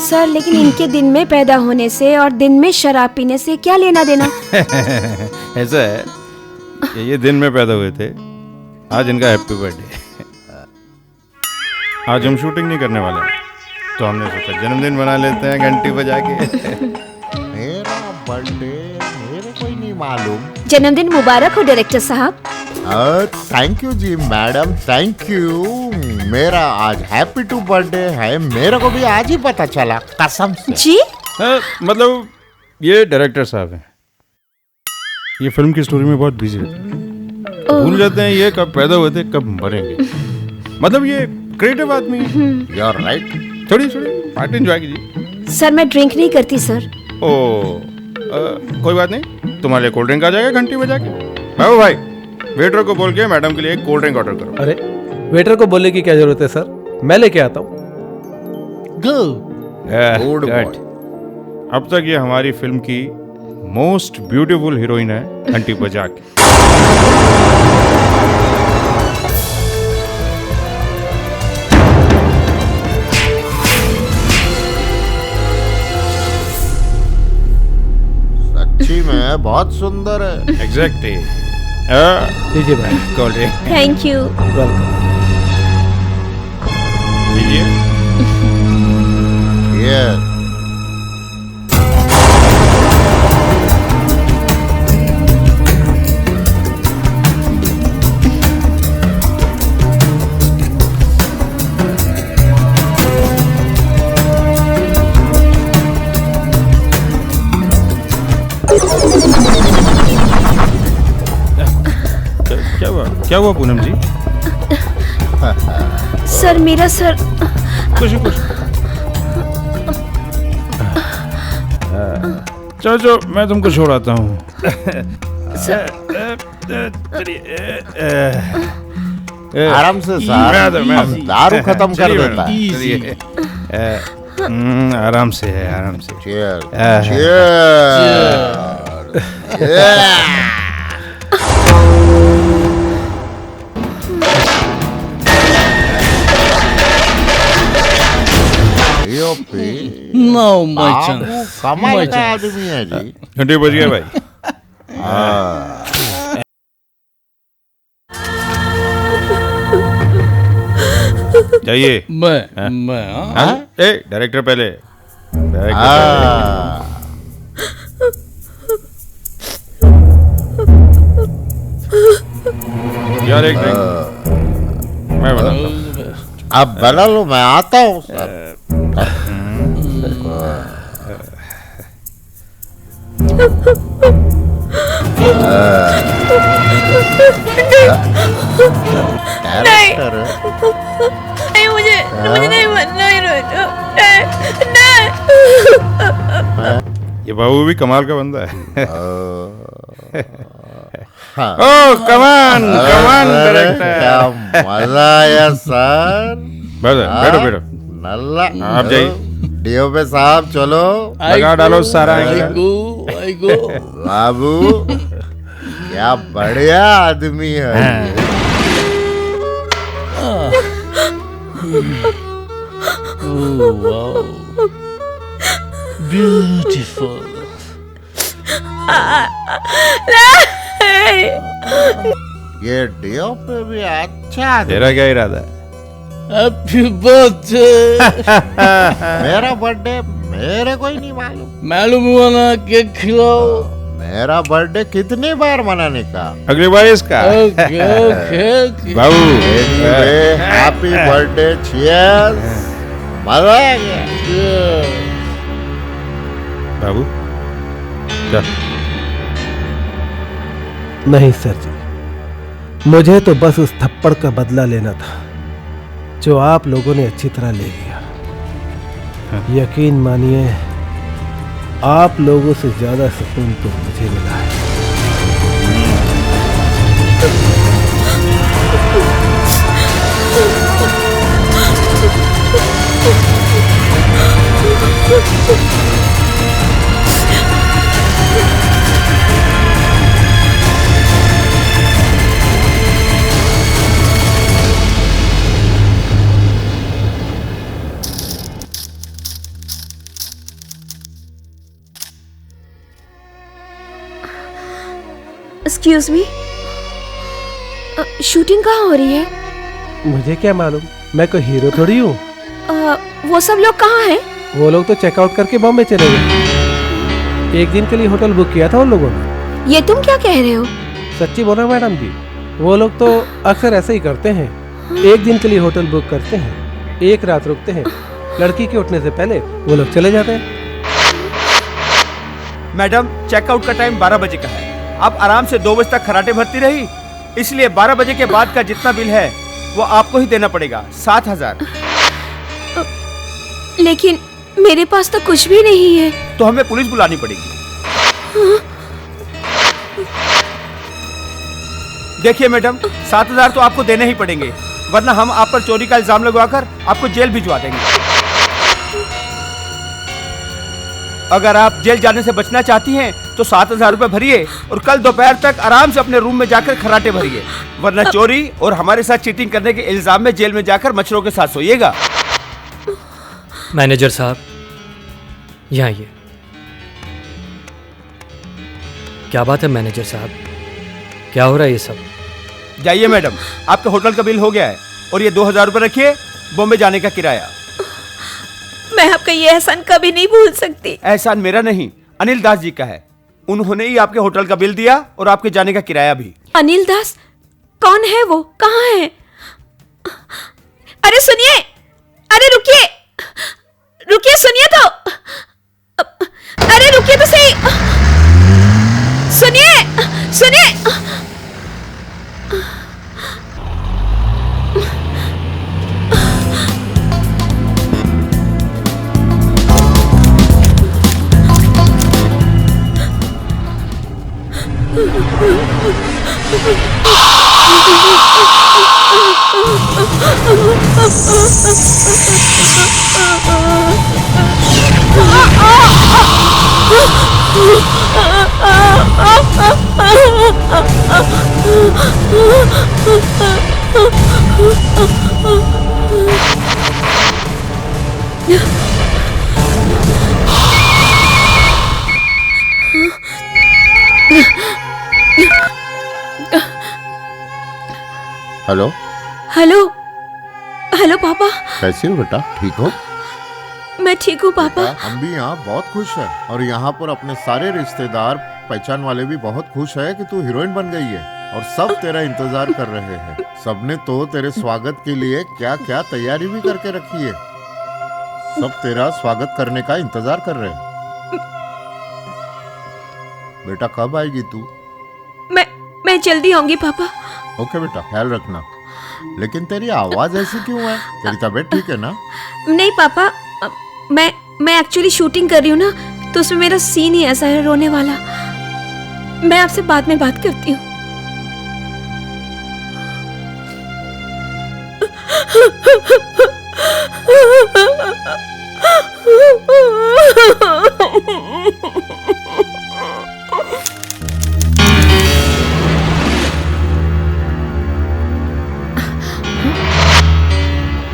सर लेकिन इनके दिन में पैदा होने से और दिन में शराब पीने से क्या लेना देना? ऐसा है कि ये दिन में पैदा हुए थे, आज इनका हैप्पी बर्थडे। आज हम शूटिंग नहीं करने वाले, तो हमने सोचा जन्मदिन बना लेते हैं घंटी बजा के। मेरा बर्थडे मेरे को ही नहीं मालूम। जन्मदिन मुबारक हो डायरेक्टर साहब। थैंक यू जी मैडम, थैंक यू। मेरा आज हैप्पी टू बर्थडे है, मेरे को भी आज ही पता चला, कसम से। जी? मतलब ये डायरेक्टर साहब हैं, ये फिल्म की स्टोरी में बहुत बिजी रहते हैं, भूल जाते हैं ये कब पैदा हुए थे कब मरेंगे। मतलब ये क्रिएटिव आदमी है। You are right. थोड़ी पार्टी एंजॉय कीजिए। सर मैं ड्रिंक नहीं करती सर। कोई बात नहीं, तुम्हारे लिए कोल्ड ड्रिंक आ जाएगा घंटी बजा के। बाबू भाई, वेटर को बोल के मैडम के लिए एक कोल्ड ड्रिंक ऑर्डर करो। अरे वेटर को बोलने की क्या जरूरत है सर, मैं लेके आता हूँ। Good boy. अब तक ये हमारी फिल्म की मोस्ट ब्यूटीफुल हीरोइन है घंटी बजा के। सच्ची में बहुत सुंदर है। एग्जैक्टली। लीजिए भाई। Cold drink thank you. Welcome. लीजिए। Yes. क्या हुआ पूनम जी? सर मेरा सर। कुछ चलो मैं तुमको छोड़ाता हूँ। आराम से मैं साहब, मैं हम दारू खत्म कर चलिए देता है। मैडम, चलिए। आराम से है, आराम से। Cheers. Cheers. DOP, now my Babu chance कमाल का आदमी है जी। घंटे बज गए भाई। हाँ। जाइए। मैं हाँ? ए डायरेक्टर पहले, डायरेक्टर हाँ। पहले। यार एक ड्रिंक मैं बनाता हूँ। अब बना लो, मैं आता हूँ सर। डायरेक्टर नहीं, मुझे नहीं बनना हीरोइन। ये बाबू भी कमाल का बंदा है। हाँ। ओ कमान कमान अरे, डायरेक्टर। क्या मजा आया सर। बैठो बैठो। नल्ला आप जाइए। DOP साहब चलो। लगा डालो सारा आई एंगल। गो बाबू क्या बढ़िया आदमी है ये। ब्यूटीफुल ये DOP भी अच्छा आदमी। तेरा क्या इरादा है? हैप्पी बर्थडे मेरा बर्थडे मेरे को ही नहीं मालूम। मालूम हुआ ना, केक खिलाओ। मेरा बर्थडे कितनी बार मनाने का। अगली बार इसका। ओके ओके बाबू हैप्पी बर्थडे, चीयर्स। मजा आ गया। बाबू चल। नहीं सर जी, मुझे तो बस उस थप्पड़ का बदला लेना था जो आप लोगों ने अच्छी तरह ले लिया। यकीन मानिए, आप लोगों से ज्यादा सुकून तो मुझे मिला है। एक्सक्यूज मी, शूटिंग कहाँ हो रही है? मुझे क्या मालूम, मैं कोई हीरो थोड़ी हूँ। वो सब लोग कहाँ हैं? वो लोग तो चेकआउट करके बॉम्बे चले गए। एक दिन के लिए होटल बुक किया था उन लोगों ने। ये तुम क्या कह रहे हो? सच्ची बोला मैडम जी, वो लोग तो अक्सर ऐसे ही करते हैं। एक दिन के लिए होटल बुक करते हैं, एक रात रुकते हैं, लड़की के उठने से पहले वो लोग चले जाते हैं। मैडम, चेकआउट का टाइम 12 बजे का है। आप आराम से 2 बजे तक खराटे भरती रही, इसलिए 12 बजे के बाद का जितना बिल है वो आपको ही देना पड़ेगा, 7,000। लेकिन मेरे पास तो कुछ भी नहीं है। तो हमें पुलिस बुलानी पड़ेगी। देखिए मैडम, 7,000 तो आपको देने ही पड़ेंगे, वरना हम आप पर चोरी का इल्जाम लगवाकर आपको जेल भिजवा देंगे। अगर आप जेल जाने से बचना चाहती हैं तो 7,000 रुपए भरिए और कल दोपहर तक आराम से अपने रूम में जाकर खराटे भरिए, वरना चोरी और हमारे साथ चीटिंग करने के इल्जाम में जेल में जाकर मच्छरों के साथ सोइएगा। मैनेजर साहब, यहाँ आइए। क्या बात है मैनेजर साहब, क्या हो रहा है ये सब? जाइए मैडम, आपके होटल का बिल हो गया है और ये 2,000 रुपए रखिए, बॉम्बे जाने का किराया। मैं आपका ये एहसान कभी नहीं भूल सकती। एहसान मेरा नहीं, अनिल दास जी का है। उन्होंने ही आपके होटल का बिल दिया और आपके जाने का किराया भी। अनिल दास? कौन है वो? कहाँ है? अरे सुनिए, अरे रुकिए, रुकिए, सुनिए तो, अरे रुकिए तो सही, सुनिए, सुनिए। हेलो हेलो हेलो पापा। कैसे हो बेटा, ठीक हो? मैं ठीक हूँ पापा। हम भी यहाँ बहुत खुश है और यहाँ पर अपने सारे रिश्तेदार पहचान वाले भी बहुत खुश है कि तू हीरोइन बन गई है और सब तेरा इंतजार कर रहे हैं। सबने तो तेरे स्वागत के लिए क्या क्या तैयारी भी करके रखी है। सब तेरा स्वागत करने का इंतजार कर रहे हैं। बेटा कब आएगी तू? मैं जल्दी आऊंगी पापा। ओके बेटा, ख्याल रखना। लेकिन तेरी आवाज ऐसी क्यों है? तेरी तबीयत ठीक है ना? नहीं पापा, मैं एक्चुअली शूटिंग कर रही हूँ ना, तो उसमें मेरा सीन ही ऐसा है रोने वाला। मैं आपसे बाद में बात करती हूँ।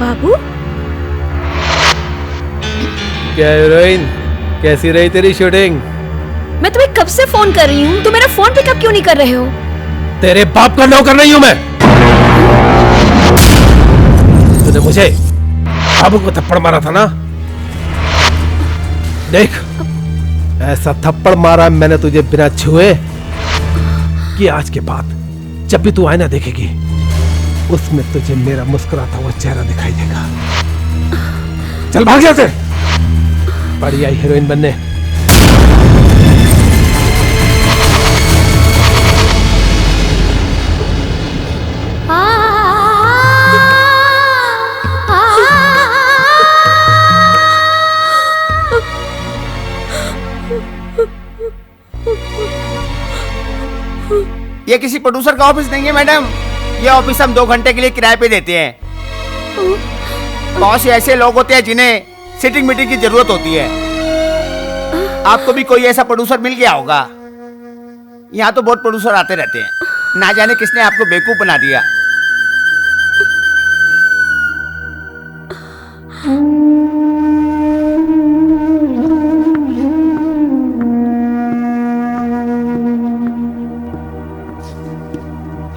बाबू, क्या हीरोइन, कैसी रही तेरी शूटिंग? मैं तुम्हें कब से फोन कर रही हूँ, तुम मेरा फोन पिकअप क्यों नहीं कर रहे हो? तेरे बाप का नौकर नहीं हूं मैं। तूने मुझे बाबू को थप्पड़ मारा था ना? देख, ऐसा थप्पड़ मारा मैंने तुझे बिना छुए कि आज के बाद जब भी तू आईना देखेगी उसमें तुझे मेरा मुस्कुराता हुआ चेहरा दिखाई देगा। चल भाग जा से, बड़ी आई हीरोइन बनने। ये किसी प्रोड्यूसर का ऑफिस नहीं है मैडम। ये ऑफिस हम 2 घंटे के लिए किराए पे देते हैं। बहुत से ऐसे लोग होते हैं जिन्हें सिटिंग मीटिंग की जरूरत होती है। आपको भी कोई ऐसा प्रोड्यूसर मिल गया होगा। यहाँ तो बहुत प्रोड्यूसर आते रहते हैं, ना जाने किसने आपको बेवकूफ बना दिया।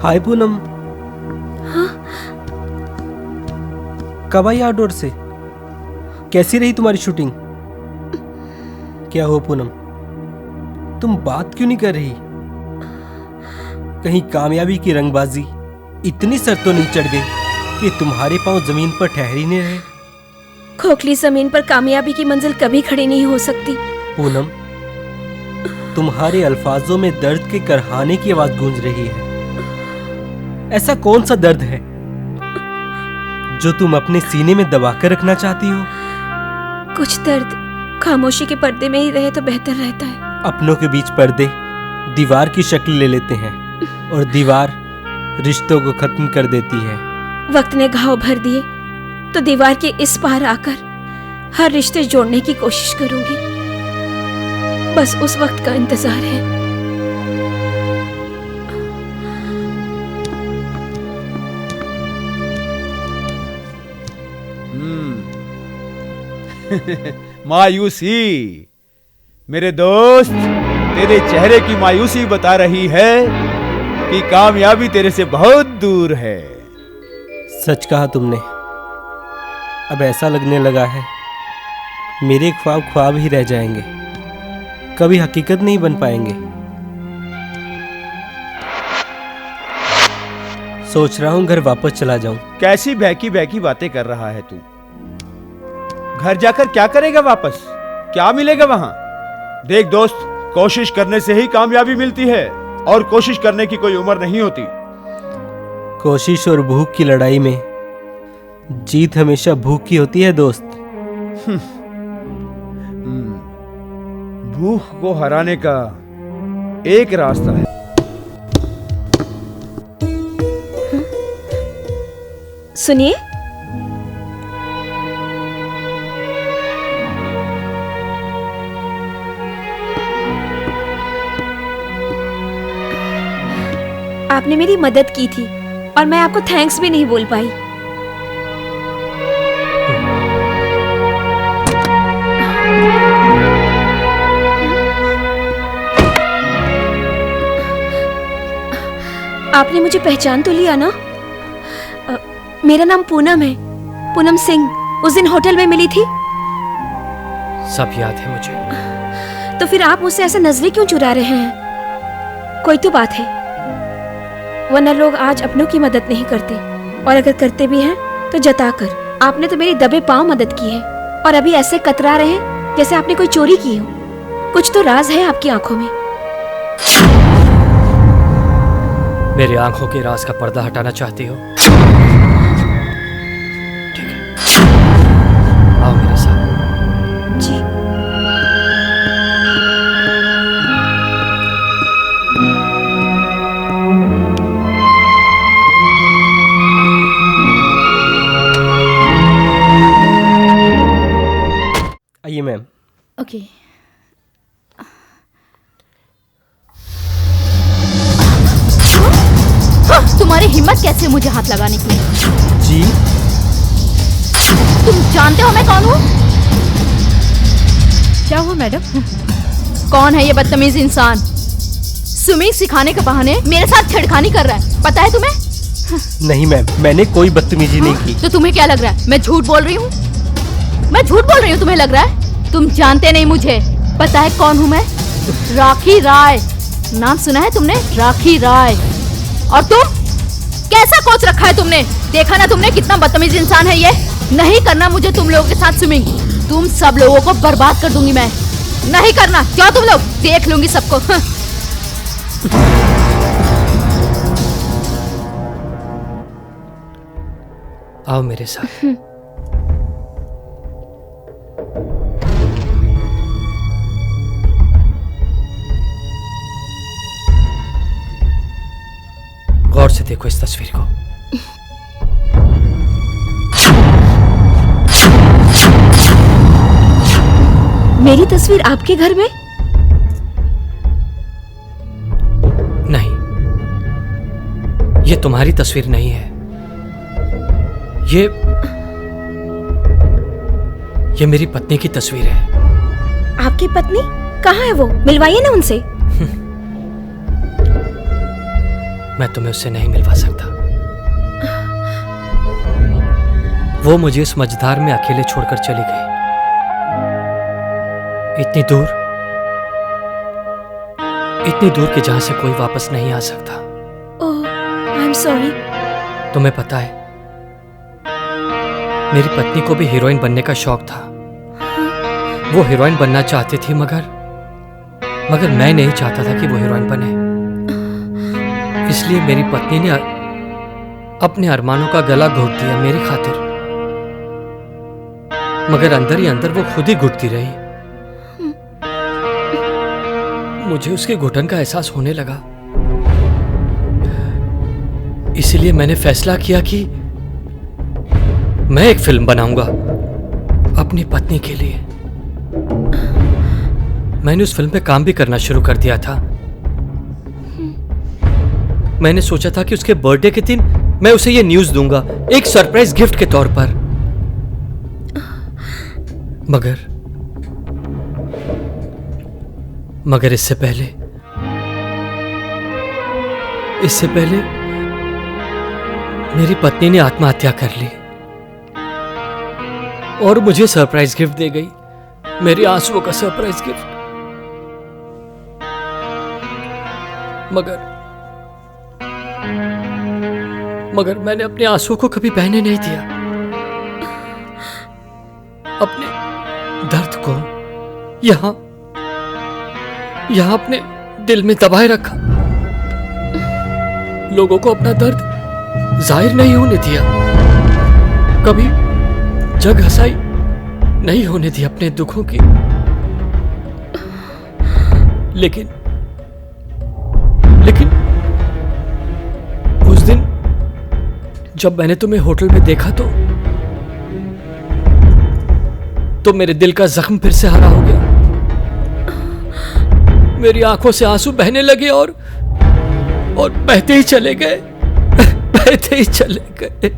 हाय पूनम। हाँ? कब आई आउटडोर से? कैसी रही तुम्हारी शूटिंग? क्या हो पूनम, तुम बात क्यों नहीं कर रही? कहीं कामयाबी की रंगबाजी इतनी सर तो नहीं चढ़ गई कि तुम्हारे पांव जमीन पर ठहर ही नहीं रहे? खोखली जमीन पर कामयाबी की मंजिल कभी खड़ी नहीं हो सकती। पूनम, तुम्हारे अल्फाजों में दर्द के करहाने की आवाज गूंज रही है। ऐसा कौन सा दर्द है जो तुम अपने सीने में दबाकर रखना चाहती हो? कुछ दर्द खामोशी के पर्दे में ही रहे तो बेहतर रहता है। अपनों के बीच पर्दे दीवार की शक्ल ले लेते हैं और दीवार रिश्तों को खत्म कर देती है। वक्त ने घाव भर दिए तो दीवार के इस पार आकर हर रिश्ते जोड़ने की कोशिश करूंगी। बस उस वक्त का इंतजार है। मायूसी, मेरे दोस्त, तेरे चेहरे की मायूसी बता रही है कि कामयाबी तेरे से बहुत दूर है। सच कहा तुमने। अब ऐसा लगने लगा है मेरे ख्वाब ख्वाब ही रह जाएंगे, कभी हकीकत नहीं बन पाएंगे। सोच रहा हूं घर वापस चला जाऊं। कैसी बहकी बहकी बातें कर रहा है तू? घर जाकर क्या करेगा वापस? क्या मिलेगा वहां? देख दोस्त, कोशिश करने से ही कामयाबी मिलती है और कोशिश करने की कोई उम्र नहीं होती। कोशिश और भूख की लड़ाई में जीत हमेशा भूख की होती है दोस्त। भूख को हराने का एक रास्ता है। सुनिए, आपने मेरी मदद की थी और मैं आपको थैंक्स भी नहीं बोल पाई। आपने मुझे पहचान तो लिया ना? मेरा नाम पूनम है, पूनम सिंह। उस दिन होटल में मिली थी। सब याद है मुझे। तो फिर आप मुझसे ऐसे नजरें क्यों चुरा रहे हैं? कोई तो बात है, वरना लोग आज अपनों की मदद नहीं करते, और अगर करते भी हैं तो जताकर। आपने तो मेरी दबे पांव मदद की है और अभी ऐसे कतरा रहे हैं जैसे आपने कोई चोरी की हो। कुछ तो राज है आपकी आंखों में। मेरी आंखों के राज का पर्दा हटाना चाहती हो? ठीक है, आओ मेरे साथ। जी। आइए मैम। ओके। तुम्हारी हिम्मत कैसे मुझे हाथ लगाने की? जी? तुम जानते हो मैं कौन हूँ? क्या हुआ मैडम? कौन है ये बदतमीज इंसान? स्विमिंग सिखाने के बहाने मेरे साथ छेड़खानी कर रहा है, पता है तुम्हें? नहीं मैम, मैंने कोई बदतमीजी नहीं की। तो तुम्हें क्या लग रहा है मैं झूठ बोल रही हूँ? मैं झूठ बोल रही हूँ, तुम्हें लग रहा है? तुम जानते नहीं मुझे। पता है कौन हूँ मैं? राखी राय। नाम सुना है तुमने? राखी राय। और तुम कैसा कोच रखा है तुमने? देखा ना तुमने कितना बदतमीज इंसान है ये? नहीं करना मुझे तुम लोगों के साथ स्विमिंग। तुम सब लोगों को बर्बाद कर दूंगी मैं। नहीं करना। क्यों? तुम लोग देख लूंगी सबको। आओ मेरे साथ। गौर से देखो इस तस्वीर को। मेरी तस्वीर आपके घर में? नहीं, ये तुम्हारी तस्वीर नहीं है। ये मेरी पत्नी की तस्वीर है। आपकी पत्नी? कहाँ है वो? मिलवाइए ना उनसे। मैं तुम्हें उससे नहीं मिलवा सकता। वो मुझे इस मझधार में अकेले छोड़कर चली गई। इतनी दूर कि जहां से कोई वापस नहीं आ सकता। ओह, आई एम सॉरी। तुम्हें पता है, मेरी पत्नी को भी हीरोइन बनने का शौक था। वो हीरोइन बनना चाहती थी, मगर मैं नहीं चाहता था कि वो हीरोइन बने। इसलिए मेरी पत्नी ने अपने अरमानों का गला घोट दिया मेरी खातिर। मगर अंदर ही अंदर वो खुद ही घुटती रही। मुझे उसके घुटन का एहसास होने लगा। इसीलिए मैंने फैसला किया कि मैं एक फिल्म बनाऊंगा अपनी पत्नी के लिए। मैंने उस फिल्म पे काम भी करना शुरू कर दिया था। मैंने सोचा था कि उसके बर्थडे के दिन मैं उसे ये न्यूज़ दूंगा, एक सरप्राइज गिफ्ट के तौर पर। मगर इससे पहले मेरी पत्नी ने आत्महत्या कर ली और मुझे सरप्राइज गिफ्ट दे गई, मेरे आंसुओं का सरप्राइज गिफ्ट। मगर मैंने अपने आंसुओं को कभी बहने नहीं दिया। अपने दर्द को यहां अपने दिल में दबाए रखा। लोगों को अपना दर्द जाहिर नहीं होने दिया। कभी जग हंसाई नहीं होने दी अपने दुखों की। लेकिन उस दिन जब मैंने तुम्हें होटल में देखा तो मेरे दिल का जख्म फिर से हरा हो गया। मेरी आंखों से आंसू बहने लगे और और बहते ही चले गए, बहते ही चले गए।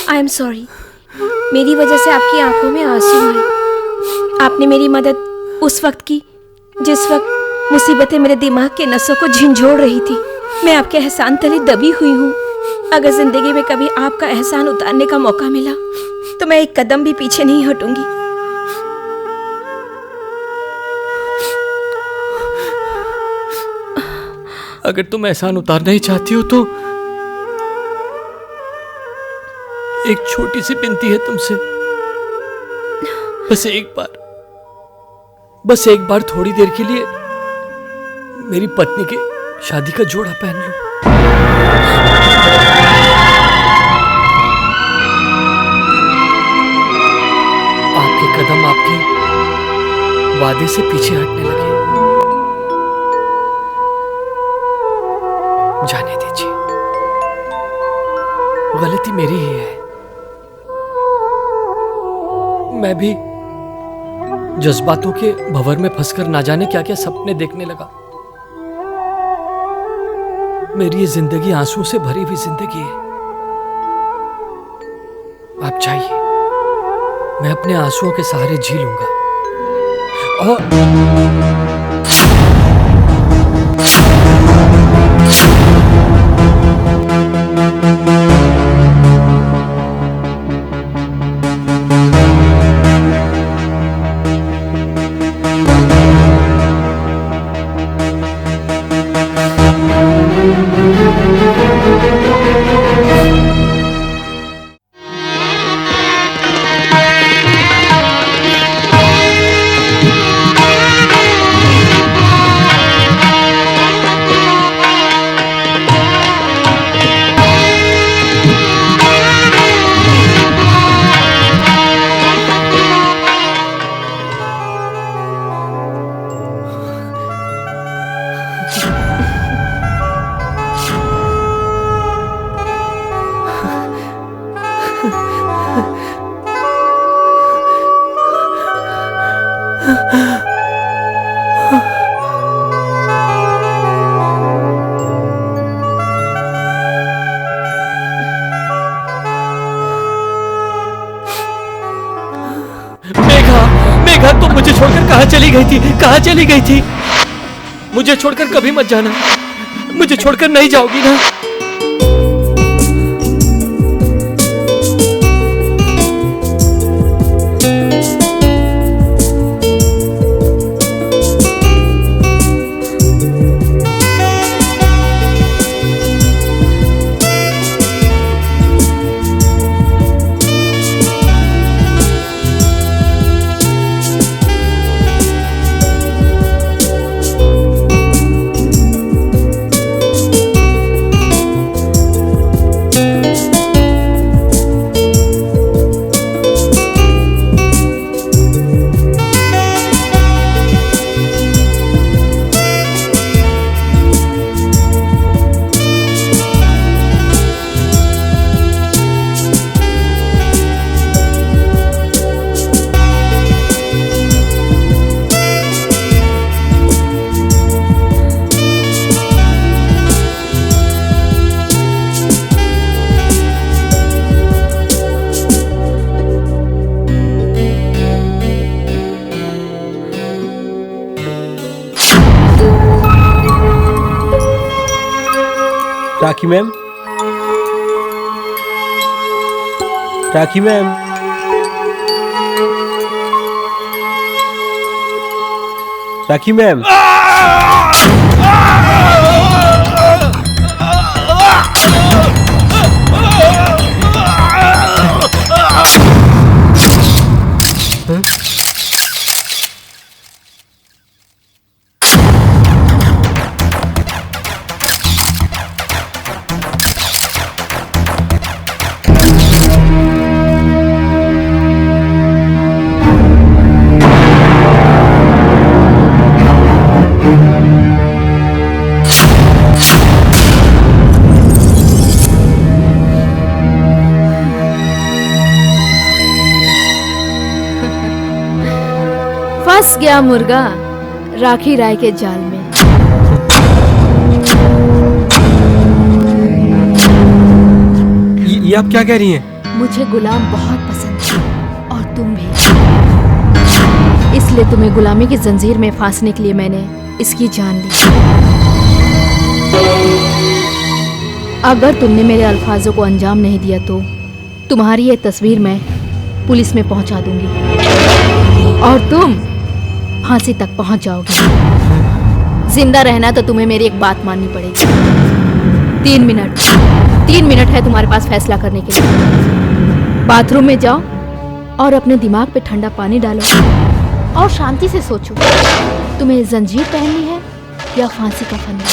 आई एम सॉरी, मेरी वजह से आपकी आंखों में आंसू आए। आपने मेरी मदद उस वक्त की जिस वक्त मुसीबतें मेरे दिमाग के नसों को झंझोड़ रही थी। मैं आपके एहसान तले दबी हुई हूँ। अगर जिंदगी में कभी आपका एहसान उतारने का मौका मिला तो मैं एक कदम भी पीछे नहीं हटूंगी। अगर तुम एहसान उतारना ही चाहती हो तो एक छोटी सी विनती है तुमसे। बस एक बार थोड़ी देर के लिए मेरी पत्नी के शादी का जोड़ा पहन लो। आपके कदम आपके वादे से पीछे हटने लगे। जाने दीजिए, गलती मेरी ही है। मैं भी जज्बातों के भंवर में फंसकर ना जाने क्या क्या सपने देखने लगा। मेरी ये जिंदगी आंसुओं से भरी हुई जिंदगी है। आप जाइए, मैं अपने आंसुओं के सहारे जी लूंगा। और मेघा, तुम मुझे छोड़कर कहाँ चली गई थी? कहाँ चली गई थी? मुझे छोड़कर कभी मत जाना। मुझे छोड़कर नहीं जाओगी ना? राखी मैम, राखी मैम, राखी मैम। गया मुर्गा राखी राय के जाल में। ये आप क्या कह रही हैं? मुझे गुलाम बहुत पसंद है और तुम भी, इसलिए तुम्हें गुलामी की जंजीर में फांसने के लिए मैंने इसकी जान ली। अगर तुमने मेरे अल्फाजों को अंजाम नहीं दिया तो तुम्हारी ये तस्वीर मैं पुलिस में पहुंचा दूंगी और तुम फांसी तक पहुंच जाओगे। जिंदा रहना तो तुम्हें मेरी एक बात माननी पड़ेगी। 3 मिनट है तुम्हारे पास फैसला करने के लिए। बाथरूम में जाओ और अपने दिमाग पे ठंडा पानी डालो और शांति से सोचो, तुम्हें जंजीर पहननी है या फांसी का फंदा।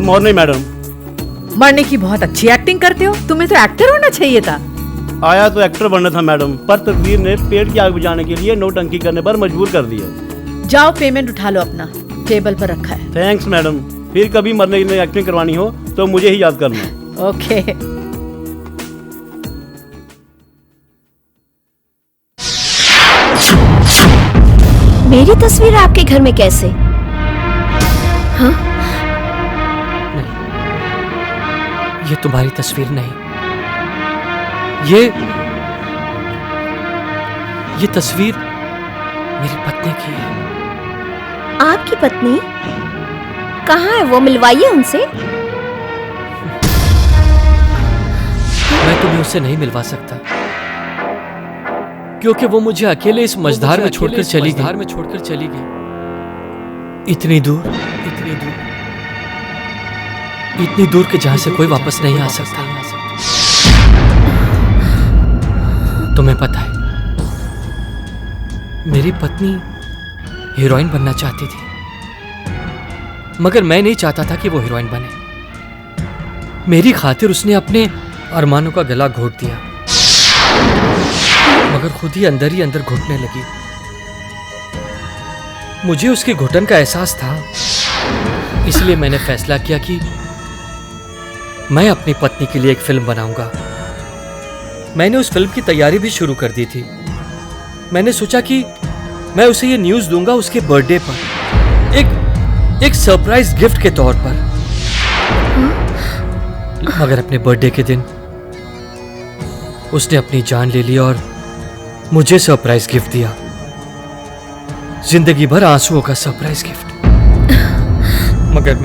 Morning madam. मरने की बहुत अच्छी एक्टिंग करते हो, तुम्हें तो एक्टर होना चाहिए था। आया तो एक्टर बनना था मैडम, पर तकदीर ने पेड़ की आग बुझाने के लिए नौटंकी करने पर मजबूर कर दिया। जाओ पेमेंट उठा लो, अपना टेबल पर रखा है। थैंक्स मैडम, फिर कभी मरने की एक्टिंग करवानी हो तो मुझे ही याद करना। ओके। मेरी तस्वीर आपके घर में कैसे? हाँ? ये तुम्हारी तस्वीर नहीं, ये तस्वीर मेरी पत्नी की है। आपकी पत्नी कहाँ है? वो मिलवाइए उनसे। मैं तुम्हें उससे नहीं मिलवा सकता, क्योंकि वो मुझे अकेले इस मझधार में छोड़कर चली गई। इतनी दूर के जहां से कोई वापस नहीं आ सकता। तुम्हें पता है, मेरी पत्नी हीरोइन बनना चाहती थी, मगर मैं नहीं चाहता था कि वो हीरोइन बने। मेरी खातिर उसने अपने अरमानों का गला घोट दिया, मगर खुद ही अंदर घुटने लगी। मुझे उसके घुटन का एहसास था, इसलिए मैंने फैसला किया कि मैं अपनी पत्नी के लिए एक फिल्म बनाऊंगा। मैंने उस फिल्म की तैयारी भी शुरू कर दी थी। मैंने सोचा कि मैं उसे ये न्यूज़ दूंगा उसके बर्थडे पर, एक सरप्राइज गिफ्ट के तौर पर। मगर अपने बर्थडे के दिन उसने अपनी जान ले ली और मुझे सरप्राइज गिफ्ट दिया, जिंदगी भर आंसुओं का सरप्राइज गिफ्ट। मगर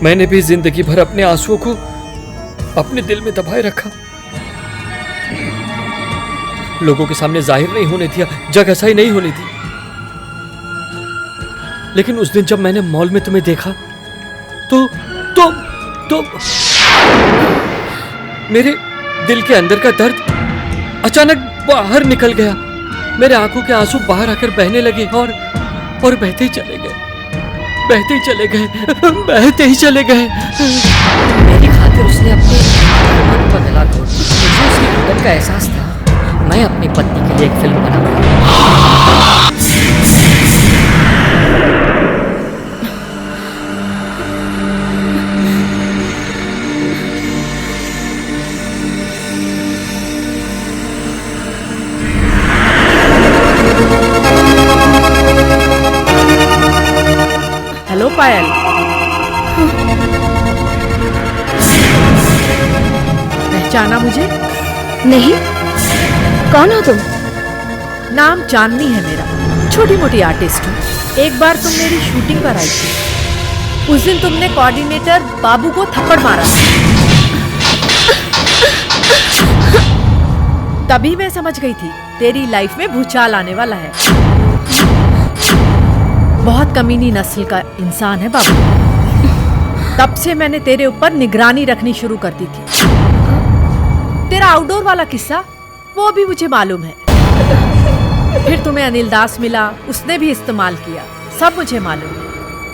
मैंने भी जिंदगी भर अपने आंसुओं को अपने दिल में दबाए रखा, लोगों के सामने जाहिर नहीं होने दिया, जगहसाई नहीं होने दी। लेकिन उस दिन जब मैंने मॉल में तुम्हें देखा तो मेरे दिल के अंदर का दर्द अचानक बाहर निकल गया। मेरे आंखों के आंसू बाहर आकर बहने लगे और बहते ही चले गए। मेरी खातिर उसने अपने मन पर गला घोट दिया। मुझे उसकी घुटन का एहसास था। मैं अपनी पत्नी के लिए एक फिल्म बनाऊंगा। हेलो पायल, पहचाना मुझे? नहीं, कौन हो तुम? नाम चांदनी है मेरा, छोटी मोटी आर्टिस्ट हूँ। एक बार तुम मेरी शूटिंग पर आई थी, उस दिन तुमने कोऑर्डिनेटर बाबू को थप्पड़ मारा। तभी मैं समझ गई थी तेरी लाइफ में भूचाल आने वाला है। बहुत कमीनी नस्ल का इंसान है बाबू। तब से मैंने तेरे ऊपर निगरानी रखनी शुरू कर दी थी। तेरा आउटडोर वाला किस्सा वो भी मुझे मालूम है। फिर तुम्हें अनिल दास मिला, उसने भी इस्तेमाल किया, सब मुझे मालूम है।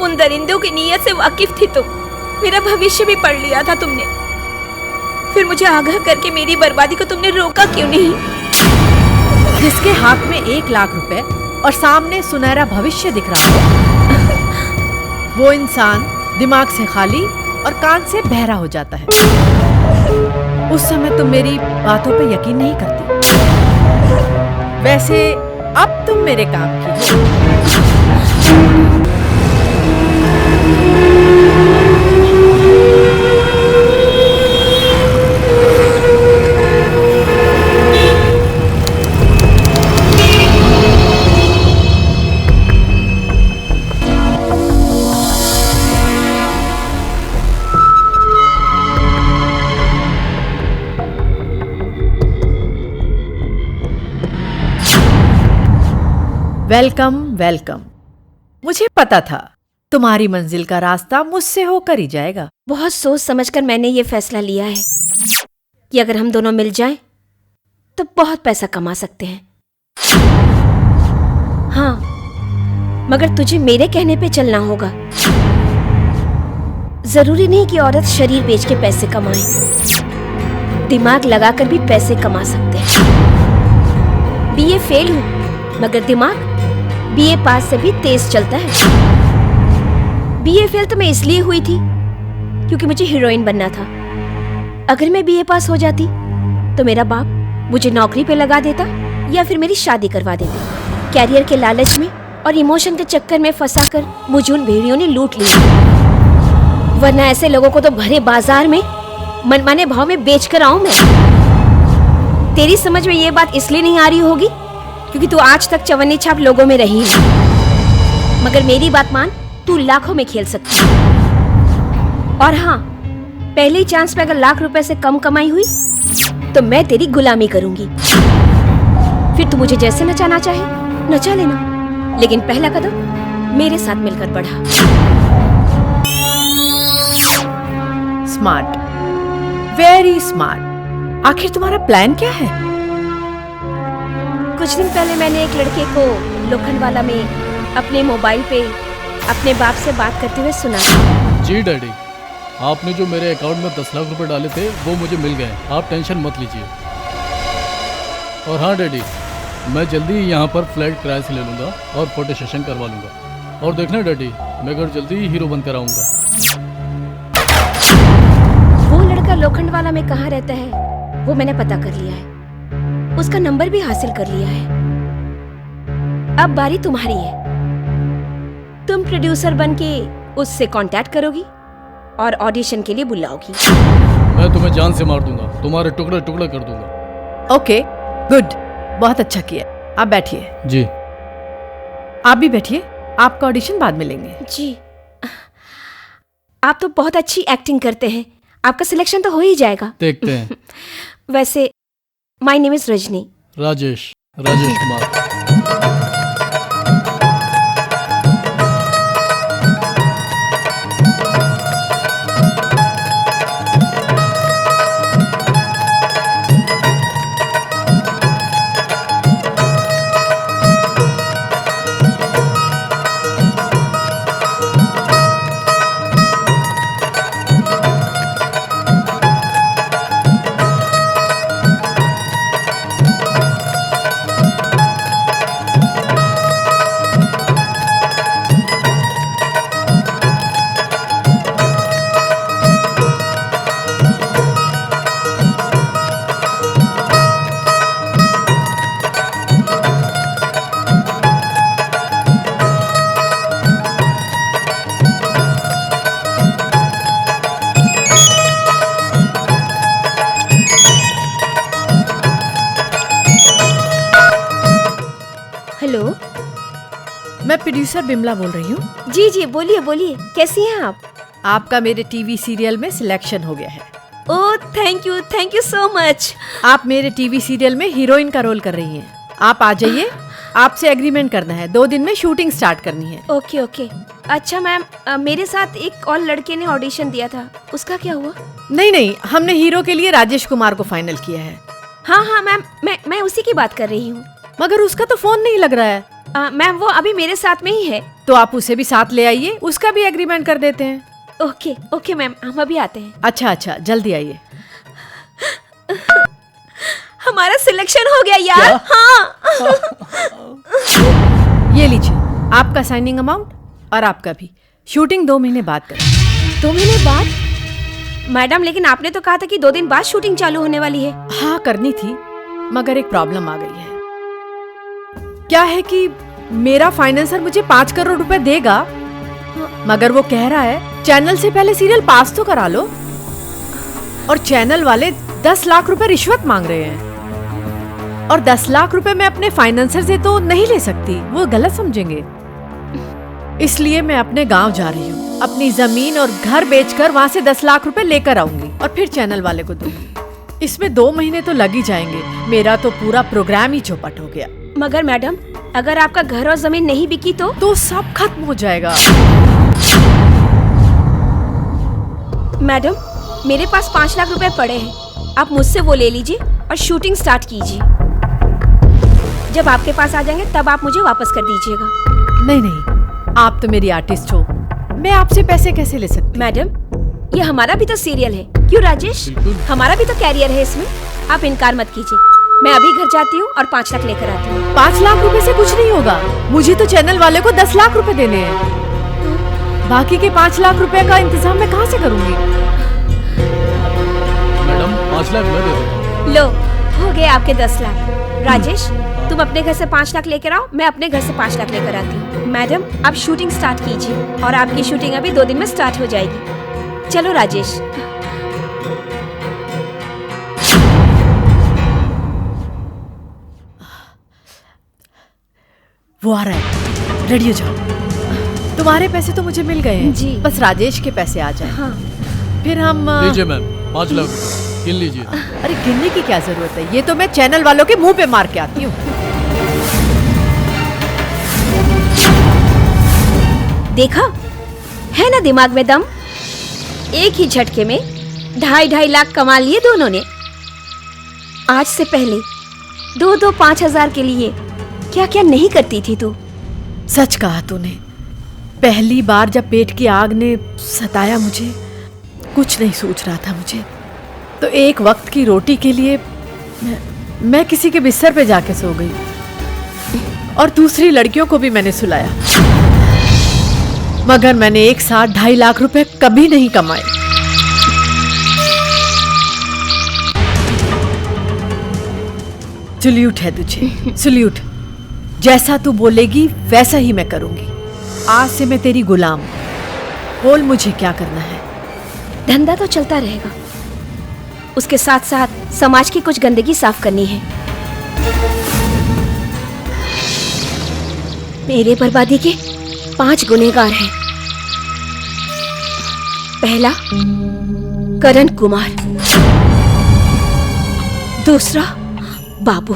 उन दरिंदों की नीयत से वाकिफ थी तुम। मेरा भविष्य भी पढ़ लिया था तुमने। फिर मुझे आगाह करके मेरी बर्बादी को तुमने रोका क्यों नहीं? जिसके हाथ में 1 लाख रुपए और सामने सुनहरा भविष्य दिख रहा है, वो इंसान दिमाग से खाली और कान से बहरा हो जाता है। उस समय तुम मेरी बातों पे यकीन नहीं करती। वैसे अब तुम मेरे काम की हो। Welcome welcome. मुझे पता था तुम्हारी मंजिल का रास्ता मुझसे होकर ही जाएगा। बहुत सोच समझकर मैंने ये फैसला लिया है कि अगर हम दोनों मिल जाएं तो बहुत पैसा कमा सकते हैं। हाँ, मगर तुझे मेरे कहने पे चलना होगा। जरूरी नहीं कि औरत शरीर बेच के पैसे कमाए, दिमाग लगाकर भी पैसे कमा सकते हैं। बीए फेल हूँ मगर दिमाग बीए पास से भी तेज चलता है। बीए फेल तो मैं इसलिए हुई थी क्योंकि मुझे हीरोइन बनना था। अगर मैं बीए पास हो जाती तो मेरा बाप मुझे नौकरी पे लगा देता या फिर मेरी शादी करवा देता। कैरियर के लालच में और इमोशन के चक्कर में फंसाकर मुझे उन भेड़ियों ने लूट लिया, वरना ऐसे लोगों को तो भरे बाजार में मनमाने भाव में बेच कर आऊं मैं। तेरी समझ में ये बात इसलिए नहीं आ रही होगी क्योंकि तू आज तक चवन्नी छाप लोगों में रही है, मगर मेरी बात मान, तू लाखों में खेल सकती है। और हाँ, पहले ही चांस पे अगर लाख रुपए से कम कमाई हुई तो मैं तेरी गुलामी करूंगी। फिर तू मुझे जैसे नचाना चाहे नचा लेना, लेकिन पहला कदम मेरे साथ मिलकर बढ़ा। Smart, very smart. आखिर तुम्हारा प्लान क्या है? कुछ दिन पहले मैंने एक लड़के को लोखंडवाला में अपने मोबाइल पे अपने बाप से बात करते हुए सुना। जी डैडी, आपने जो मेरे अकाउंट में 10 लाख रुपए डाले थे वो मुझे मिल गए, आप टेंशन मत लीजिए। और हाँ डैडी, मैं जल्दी ही यहाँ पर फ्लैट किराए से ले लूँगा और फोटो सेशन करवा लूँगा। और देखना डैडी, मैं घर जल्दी ही हीरो बनकर आऊँगा। वो लड़का लोखंडवाला में कहाँ रहता है वो मैंने पता कर लिया है, उसका नंबर भी हासिल कर लिया है। अब बारी तुम्हारी है। तुम प्रोड्यूसर बनके उससे कांटेक्ट करोगी और ऑडिशन के लिए बुलाओगी। मैं तुम्हें जान से मार दूंगा, तुम्हारे टुकड़े टुकड़े कर दूंगा। ओके, गुड, बहुत अच्छा किया। आप बैठिए। जी। आप भी बैठिए, आपका ऑडिशन बाद में लेंगे। जी, आप तो बहुत अच्छी एक्टिंग करते हैं, आपका सिलेक्शन तो हो ही जाएगा। देखते हैं। वैसे my name is Rajni. Rajesh Kumar. Hello, मैं प्रोड्यूसर बिमला बोल रही हूँ। जी जी, बोलिए बोलिए, कैसी हैं आप? आपका मेरे टीवी सीरियल में सिलेक्शन हो गया है। Oh thank you so much. आप मेरे टीवी सीरियल में हीरोइन का रोल कर रही हैं। आप आ जाइए, आपसे एग्रीमेंट करना है, 2 दिन में शूटिंग स्टार्ट करनी है। ओके। अच्छा मैम, मेरे साथ एक और लड़के ने ऑडिशन दिया था, उसका क्या हुआ? नहीं, हमने हीरो के लिए राजेश कुमार को फाइनल किया है। हाँ मैम, मैं उसी की बात कर रही हूँ। मगर उसका तो फोन नहीं लग रहा है। मैम वो अभी मेरे साथ में ही है। तो आप उसे भी साथ ले आइए, उसका भी एग्रीमेंट कर देते हैं। ओके मैम, हम अभी आते हैं। अच्छा, जल्दी आइए। हमारा सिलेक्शन हो गया यार। हाँ। ये लीजिए आपका साइनिंग अमाउंट और आपका भी। शूटिंग 2 महीने बाद करें। 2 महीने बाद? मैडम लेकिन आपने तो कहा था कि 2 दिन बाद शूटिंग चालू होने वाली है। हाँ करनी थी, मगर एक प्रॉब्लम आ गई है। क्या है कि मेरा फाइनेंसर मुझे 5 करोड़ रुपए देगा, मगर वो कह रहा है चैनल से पहले सीरियल पास तो करा लो, और चैनल वाले 10 लाख रुपए रिश्वत मांग रहे हैं। और 10 लाख रुपए मैं अपने फाइनेंसर से तो नहीं ले सकती, वो गलत समझेंगे। इसलिए मैं अपने गांव जा रही हूँ, अपनी जमीन और घर बेचकर वहाँ से 10 लाख रुपए लेकर आऊंगी और फिर चैनल वाले को दूंगी। इसमें 2 महीने तो लग ही जाएंगे, मेरा तो पूरा प्रोग्राम ही चौपट हो गया। मगर मैडम अगर आपका घर और जमीन नहीं बिकी तो सब खत्म हो जाएगा। मैडम मेरे पास 5 लाख रुपए पड़े हैं, आप मुझसे वो ले लीजिए और शूटिंग स्टार्ट कीजिए। जब आपके पास आ जाएंगे तब आप मुझे वापस कर दीजिएगा। नहीं, आप तो मेरी आर्टिस्ट हो, मैं आपसे पैसे कैसे ले सकती? मैडम ये हमारा भी तो सीरियल है, क्यों राजेश? हमारा भी तो कैरियर है इसमें। आप इनकार मत कीजिए, मैं अभी घर जाती हूँ और 5 लाख लेकर आती हूँ। 5 लाख रुपए से कुछ नहीं होगा, मुझे तो चैनल वाले को 10 लाख रुपए देने हैं। बाकी के 5 लाख रुपए का इंतजाम मैं कहाँ से करूँगी? मैडम 5 लाख मैं दे दूंगा। लो, हो गए आपके 10 लाख। राजेश, तुम अपने घर से 5 लाख लेकर आओ, मैं अपने घर से 5 लाख लेकर आती हूँ। मैडम, आप शूटिंग स्टार्ट कीजिए और आपकी शूटिंग अभी 2 दिन में स्टार्ट हो जाएगी। चलो राजेश। वो आ रहा है, रेडी हो जाओ। तुम्हारे पैसे तो मुझे मिल गए हैं जी। बस राजेश के पैसे आ जाए। हाँ। फिर हम लीजिए मैम 5 लाख रुपए, गिन लीजिए। अरे गिनने की क्या जरूरत है, ये तो मैं चैनल वालों के मुंह पे मार के आती हूँ। देखा है ना दिमाग में दम। एक ही झटके में 2.5 लाख कमा लिए दोनों ने। आज से पहले 2-2 5,000 के लिए क्या क्या नहीं करती थी तू। सच कहा तूने, पहली बार जब पेट की आग ने सताया मुझे, कुछ नहीं सोच रहा था मुझे, तो एक वक्त की रोटी के लिए मैं किसी के बिस्तर पे जाके सो गई और दूसरी लड़कियों को भी मैंने सुलाया, मगर मैंने एक साथ 2.5 लाख रुपए कभी नहीं कमाए। सल्यूट है तुझे, सल्यूट। जैसा तू बोलेगी वैसा ही मैं करूंगी। आज से मैं तेरी गुलाम। बोल मुझे क्या करना है। धंधा तो चलता रहेगा, उसके साथ साथ समाज की कुछ गंदगी साफ करनी है। मेरे बर्बादी के 5 गुनहगार हैं। पहला करण कुमार, दूसरा बाबू,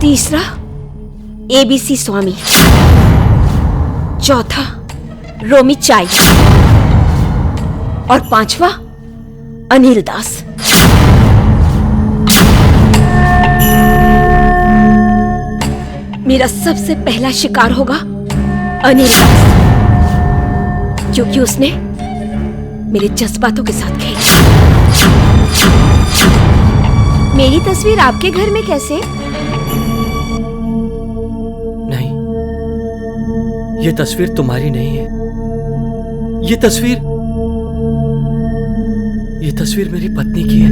तीसरा ABC स्वामी, चौथा रोमी चाई और 5वां अनिल दास। मेरा सबसे पहला शिकार होगा अनिल दास, क्योंकि उसने मेरे जज्बातों के साथ खेला। मेरी तस्वीर आपके घर में कैसे? नहीं, ये तस्वीर तुम्हारी नहीं है। ये तस्वीर मेरी पत्नी की है।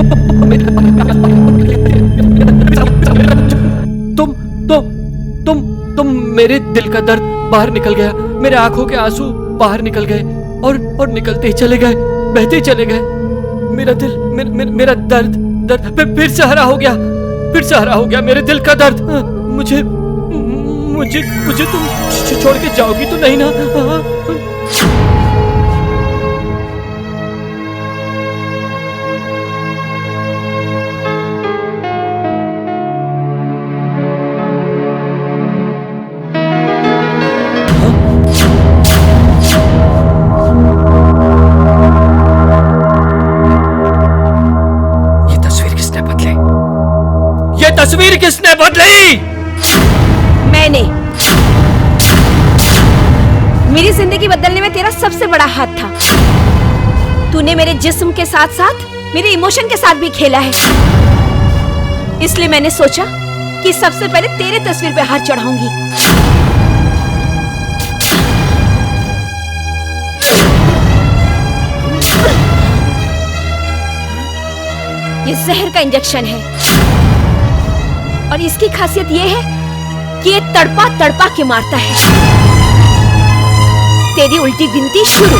तुम मेरे दिल का दर्द बाहर निकल गया, मेरे आंखों के आंसू बाहर निकल गए और निकलते ही चले गए, बहते ही चले गए। मेरा दिल, मेरा दर्द फिर से हरा हो गया, मेरे दिल का दर्द। मुझे तुम छोड़ के जाओगी तो नहीं ना? तस्वीर किसने बदली? मैंने। मेरी जिंदगी बदलने में तेरा सबसे बड़ा हाथ था। तूने मेरे जिस्म के साथ साथ मेरे इमोशन के साथ भी खेला है। इसलिए मैंने सोचा कि सबसे पहले तेरे तस्वीर पे हाथ चढ़ाऊंगी। ये जहर का इंजेक्शन है और इसकी खासियत ये है कि ये तड़पा तड़पा के मारता है। तेरी उल्टी गिनती शुरू।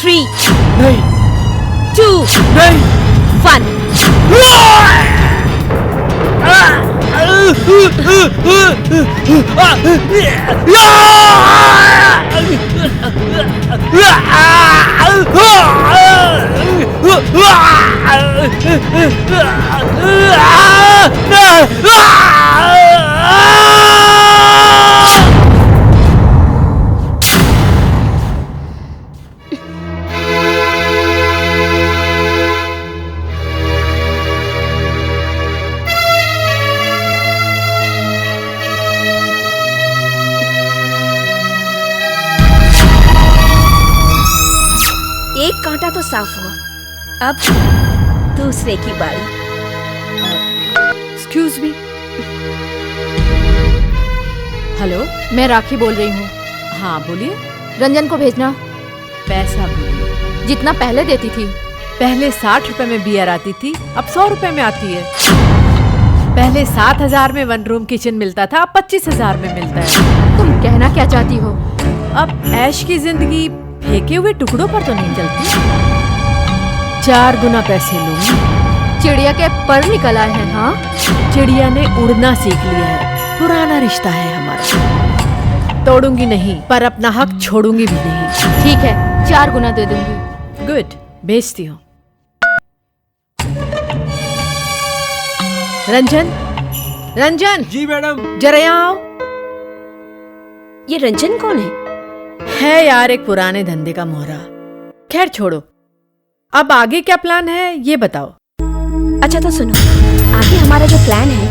3 नहीं, 2 नहीं, 1। रास्ता तो साफ हुआ, अब दूसरे की बारी। Excuse me. हेलो, मैं राखी बोल रही हूँ। हाँ बोलिए। रंजन को भेजना। पैसा बोलिए। जितना पहले देती थी। पहले 60 रुपए में बियर आती थी, अब 100 रुपए में आती है। पहले 7,000 में 1 रूम किचन मिलता था, अब 25,000 में मिलता है। तुम कहना क्या चाहती हो? अब ऐश की जिंदगी फेंके हुए टुकड़ों पर तो नहीं चलती। 4 गुना पैसे लूंगी। चिड़िया के पर निकल आए हैं। हाँ, चिड़िया ने उड़ना सीख लिया है। पुराना रिश्ता है हमारा, तोड़ूंगी नहीं पर अपना हक छोड़ूंगी भी नहीं। ठीक है, 4 गुना दे दूंगी। गुड, भेजती हूँ। रंजन, रंजन। जी मैडम। जरा यहाँ आओ। ये रंजन कौन है यार, एक पुराने धंधे का मोहरा। खैर छोड़ो, अब आगे क्या प्लान है ये बताओ। अच्छा तो सुनो, आगे हमारा जो प्लान है,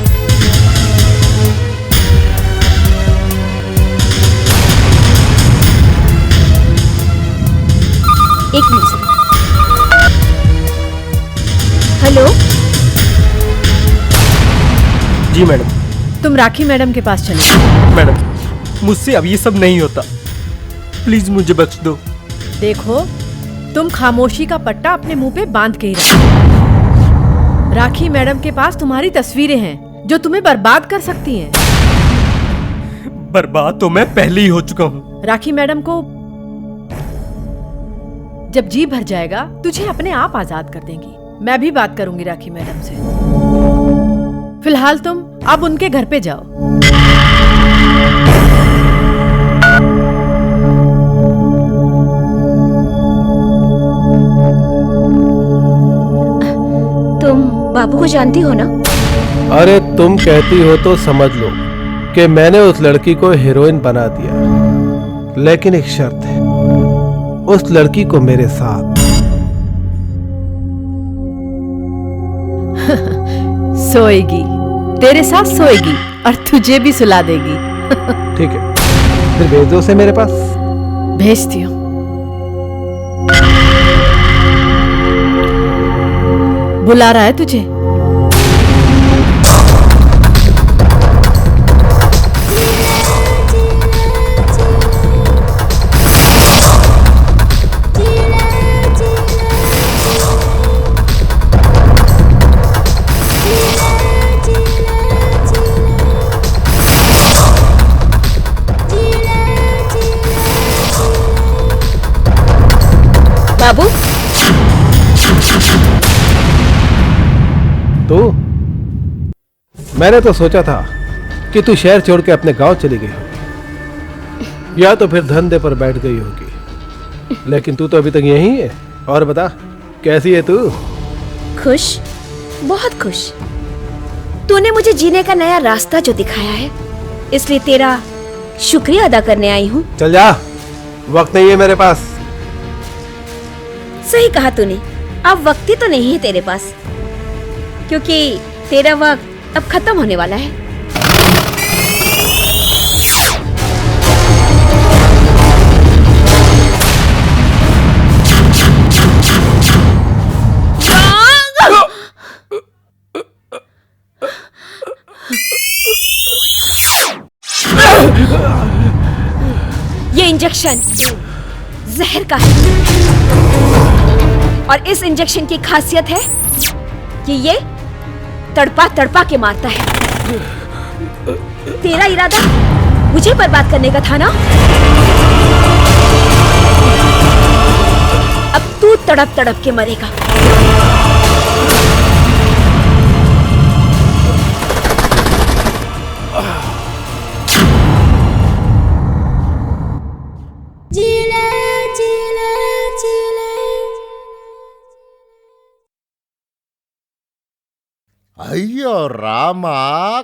एक मिनट। हेलो। जी मैडम। तुम राखी मैडम के पास चलो। मैडम, मुझसे अब ये सब नहीं होता, प्लीज मुझे बख्श दो। देखो, तुम खामोशी का पट्टा अपने मुंह पे बांध के ही रखो। राखी मैडम के पास तुम्हारी तस्वीरें हैं जो तुम्हें बर्बाद कर सकती हैं। बर्बाद तो मैं पहले ही हो चुका हूँ। राखी मैडम को जब जी भर जाएगा तुझे अपने आप आजाद कर देंगी। मैं भी बात करूंगी राखी मैडम से। फिलहाल तुम अब उनके घर पे जाओ। तुम बाबू को जानती हो ना? अरे तुम कहती हो तो समझ लो कि मैंने उस लड़की को हीरोइन बना दिया, लेकिन एक शर्त है, उस लड़की को मेरे साथ। सोएगी, तेरे साथ सोएगी और तुझे भी सुला देगी। ठीक है, फिर भेज दो उसे मेरे पास। भेजती हूँ। बुला रहा है तुझे। बाबू, तो मैंने तो सोचा था कि तू शहर छोड़ के अपने गांव चली गई होगी, या तो फिर धंधे पर बैठ गई होगी, लेकिन तू तो अभी तक यहीं है। और बता, कैसी है तू? खुश, बहुत खुश। तूने मुझे जीने का नया रास्ता जो दिखाया है, इसलिए तेरा शुक्रिया अदा करने आई हूँ। चल जा, वक्त नहीं है मेरे पास। सही कहा तूने, अब वक्त ही तो नहीं है तेरे पास, क्योंकि तेरा वक्त अब खत्म होने वाला है। ये इंजेक्शन जहर का है, और इस इंजेक्शन की खासियत है कि ये तड़पा तड़पा के मारता है। तेरा इरादा मुझे बर्बाद करने का था ना? अब तू तड़प तड़प के मरेगा। अयो रामा,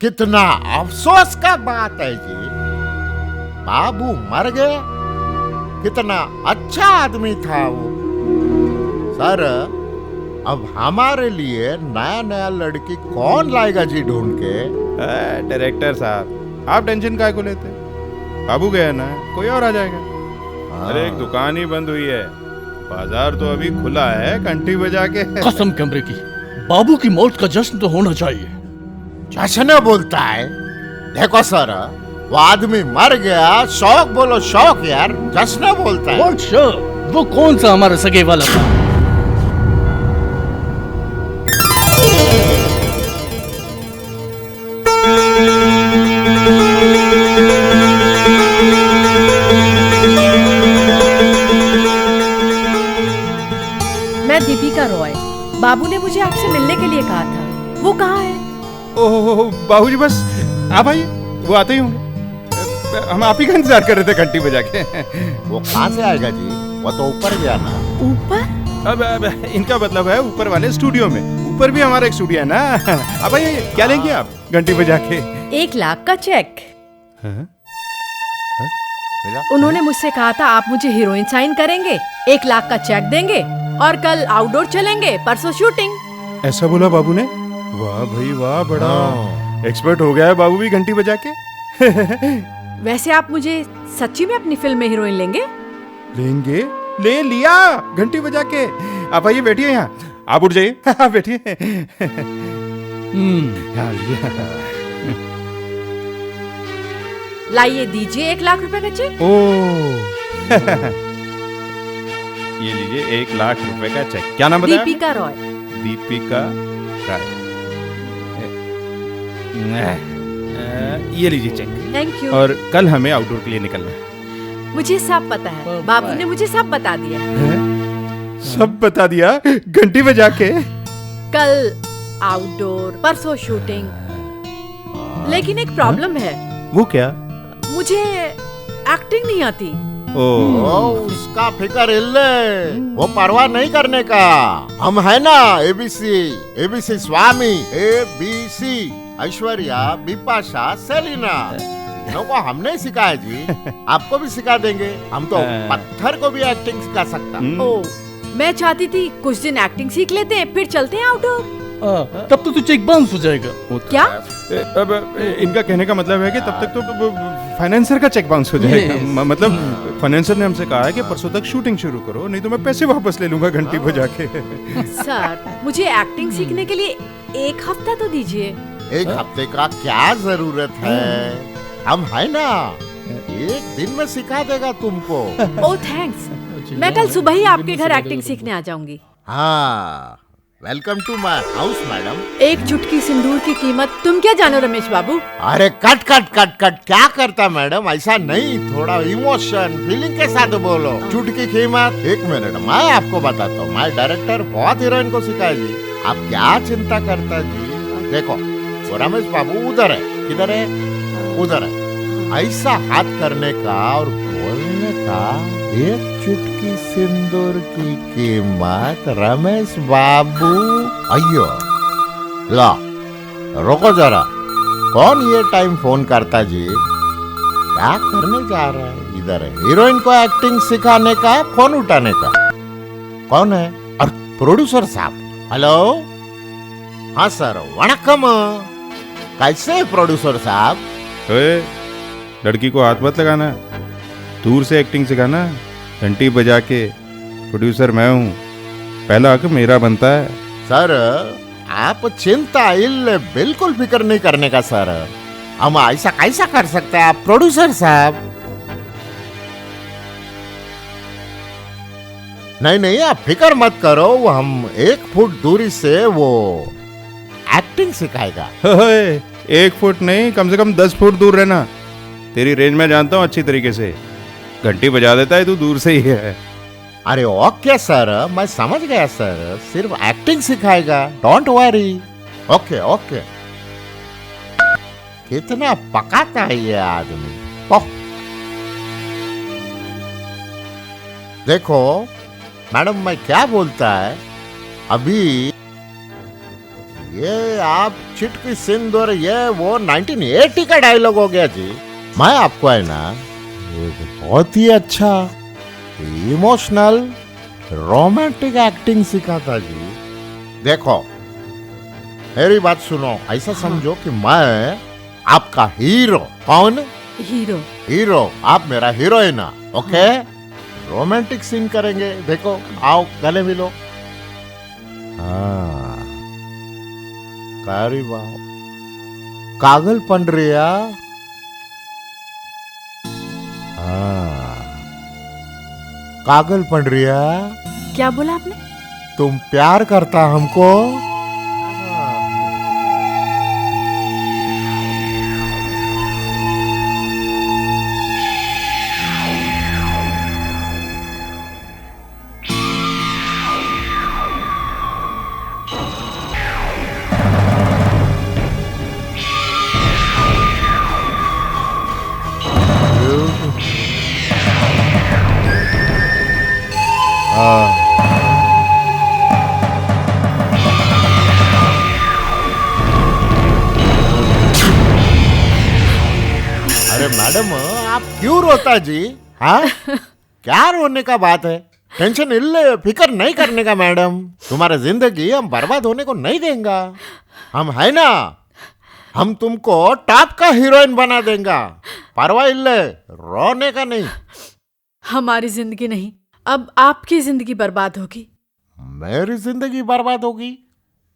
कितना अफसोस का बात है जी। बाबू मर गया, कितना अच्छा आदमी था वो। सर, अब हमारे लिए नया नया लड़की कौन लाएगा जी ढूंढ के? डायरेक्टर साहब, आप टेंशन काहे को लेते? बाबू गया ना, कोई और आ जाएगा। अरे एक दुकान ही बंद हुई है, बाजार तो अभी खुला है, घंटी बजा के। कसम कमरे की, बाबू की मौत का जश्न तो होना चाहिए। जश्न बोलता है? देखो सर, वो आदमी मर गया, शौक बोलो शौक यार, जश्न बोलता है। What sure? वो कौन सा हमारे सगे वाला था? मैं दीपिका रॉय। बाबू ने मुझे आपसे मिलने के लिए कहा था। वो कहाँ है? ओह बाबूजी, बस आप आइए, वो आते ही होंगे। हम आप ही का इंतजार कर रहे थे घंटी बजा के। वो कहाँ से आएगा जी? वो तो ऊपर गया ना। ऊपर? अब इनका मतलब है ऊपर वाले स्टूडियो में। ऊपर भी हमारा एक स्टूडियो है ना। अब आइए, क्या लेंगे आप घंटी बजा के? 1 लाख का चेक। हाँ? उन्होंने मुझसे कहा था आप मुझे हीरोइन साइन करेंगे, 1 लाख का चेक देंगे और कल आउटडोर चलेंगे, परसों शूटिंग। ऐसा बोला बाबू ने? वाह भाई वाह, बड़ा एक्सपर्ट हो गया है बाबू भी घंटी बजा के। वैसे आप मुझे सच्ची में अपनी फिल्म में हीरोइन लेंगे? लेंगे? ले लिया घंटी बजा के। आप आइए, बैठिए यहाँ। आप उठ जाइए, बैठिए। लाइए, दीजिए 1 लाख रुपए का चेक। ये लीजिए 1 लाख रुपए का चेक। क्या नाम बताया? दीपिका रॉय। दीपिका राय। ये लीजिए चेक। Thank you. और कल हमें आउटडोर के लिए निकलना है। मुझे सब पता है, बाबू ने मुझे सब बता दिया। सब बता दिया घंटी बजा के? कल आउटडोर, परसों शूटिंग। लेकिन एक प्रॉब्लम है। वो क्या? मुझे एक्टिंग नहीं आती। उसका फिकर इल्ले, वो परवाह नहीं करने का। हम है ना एबीसी स्वामी, ABC ऐश्वर्या, बिपाशा, सेलिना, तीनों को हमने सिखाया जी। आपको भी सिखा देंगे। हम तो पत्थर को भी एक्टिंग सिखा सकता। मैं चाहती थी कुछ दिन एक्टिंग सीख लेते हैं, फिर चलते हैं आउटडोर। तब तो तू चेक बाउंस हो जाएगा। क्या? अब इनका कहने का मतलब है कि तब तक तो फाइनेंसर का चेक बाउंस हो जाएगा। मतलब फाइनेंसर ने हमसे कहा है कि परसों तक शूटिंग शुरू करो, नहीं तो मैं पैसे वापस ले लूंगा घंटी बजा के। सर, मुझे एक्टिंग सीखने के लिए 1 हफ्ता तो दीजिए। 1 हफ्ते का क्या जरूरत है? हम है ना, 1 दिन में सिखा देगा तुमको। ओह थैंक्स, मैं कल सुबह ही आपके घर एक्टिंग सीखने आ जाऊंगी। हाँ, welcome to my house madam. 1 चुटकी सिंदूर की कीमत तुम क्या जानो रमेश बाबू? अरे कट कट कट कट, क्या करता मैडम? ऐसा नहीं, थोड़ा इमोशन फीलिंग के साथ बोलो। चुटकी कीमत? 1 मिनट, मैं आपको बताता हूँ। मैं डायरेक्टर बहुत हीरोइन को सिखाया जी। आप क्या चिंता करता जी? देखो, वो रमेश बाबू उधर है। किधर है? उधर है। ऐसा हाथ करने का और बोलने का, 1 चुटकी सिंदूर की कीमत रमेश बाबू। अयो ला, रोको जरा। कौन ये टाइम फोन करता जी? क्या करने जा रहा है? इधर है हीरोइन को एक्टिंग सिखाने का, फोन उठाने का। कौन है? और प्रोड्यूसर साहब। हेलो, हाँ सर, वणक्कम। कैसे प्रोड्यूसर साहब? लड़की को हाथ मत लगाना, दूर से एक्टिंग सिखाना। घंटी बजा के प्रोड्यूसर मैं हूँ, पहला हक मेरा बनता है। सर, आप चिंता इल्ले बिल्कुल फिक्र नहीं करने का सर। हम ऐसा कैसा कर सकते हैं आप प्रोड्यूसर साहब? नहीं, आप फिक्र मत करो, वो हम 1 फुट दूरी से वो एक्टिंग सिखाएगा। 1 फुट नहीं, कम से कम 10 फुट दूर रहना। तेरी रेंज में जानता हूँ अच्छी तरीके से। घंटी बजा देता है तू दूर से ही है। अरे ओके सर, मैं समझ गया सर। सिर्फ एक्टिंग सिखाएगा, डोंट वरी। Okay okay. कितना पकाता है ये आदमी। ओह, देखो मैडम, मैं क्या बोलता है अभी, ये आप चिटकी सिंदूर, ये वो 1980 का डायलॉग हो गया जी। मैं आपको है ना बहुत ही अच्छा इमोशनल रोमांटिक एक्टिंग सिखाता जी। देखो मेरी बात सुनो, ऐसा समझो कि मैं आपका हीरो। कौन? हीरो। हीरो, आप मेरा हीरोइन। ओके, रोमांटिक सीन करेंगे। देखो, आओ गले मिलो। हाँ, कारी बाव कागल पन रिया। हाँ, कागल पन रिया। क्या बोला आपने? तुम प्यार करता हमको? अरे मैडम, आप क्यों रोता जी? हाँ, क्या रोने का बात है? टेंशन इल्ले फिकर नहीं करने का मैडम। तुम्हारा जिंदगी हम बर्बाद होने को नहीं देंगे। हम है ना, हम तुमको टॉप का हीरोइन बना देंगे। परवाह इल्ले, रोने का नहीं। हमारी जिंदगी नहीं, अब आपकी जिंदगी बर्बाद होगी। मेरी जिंदगी बर्बाद होगी?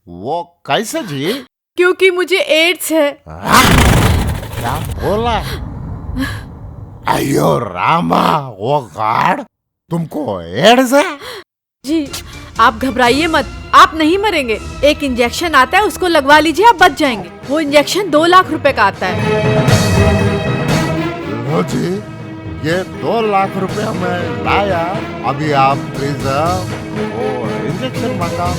वो कैसे जी? क्योंकि मुझे एड्स है। क्या बोला? अयो रामा, वो गार्ड तुमको एड्स है? जी, आप घबराइए मत, आप नहीं मरेंगे। एक इंजेक्शन आता है, उसको लगवा लीजिए, आप बच जाएंगे। वो इंजेक्शन 2 लाख रुपए का आता है। लो जी, ये 2 लाख रुपया मैं लाया। अभी आप प्लीज वो इंजेक्शन मंगाओ,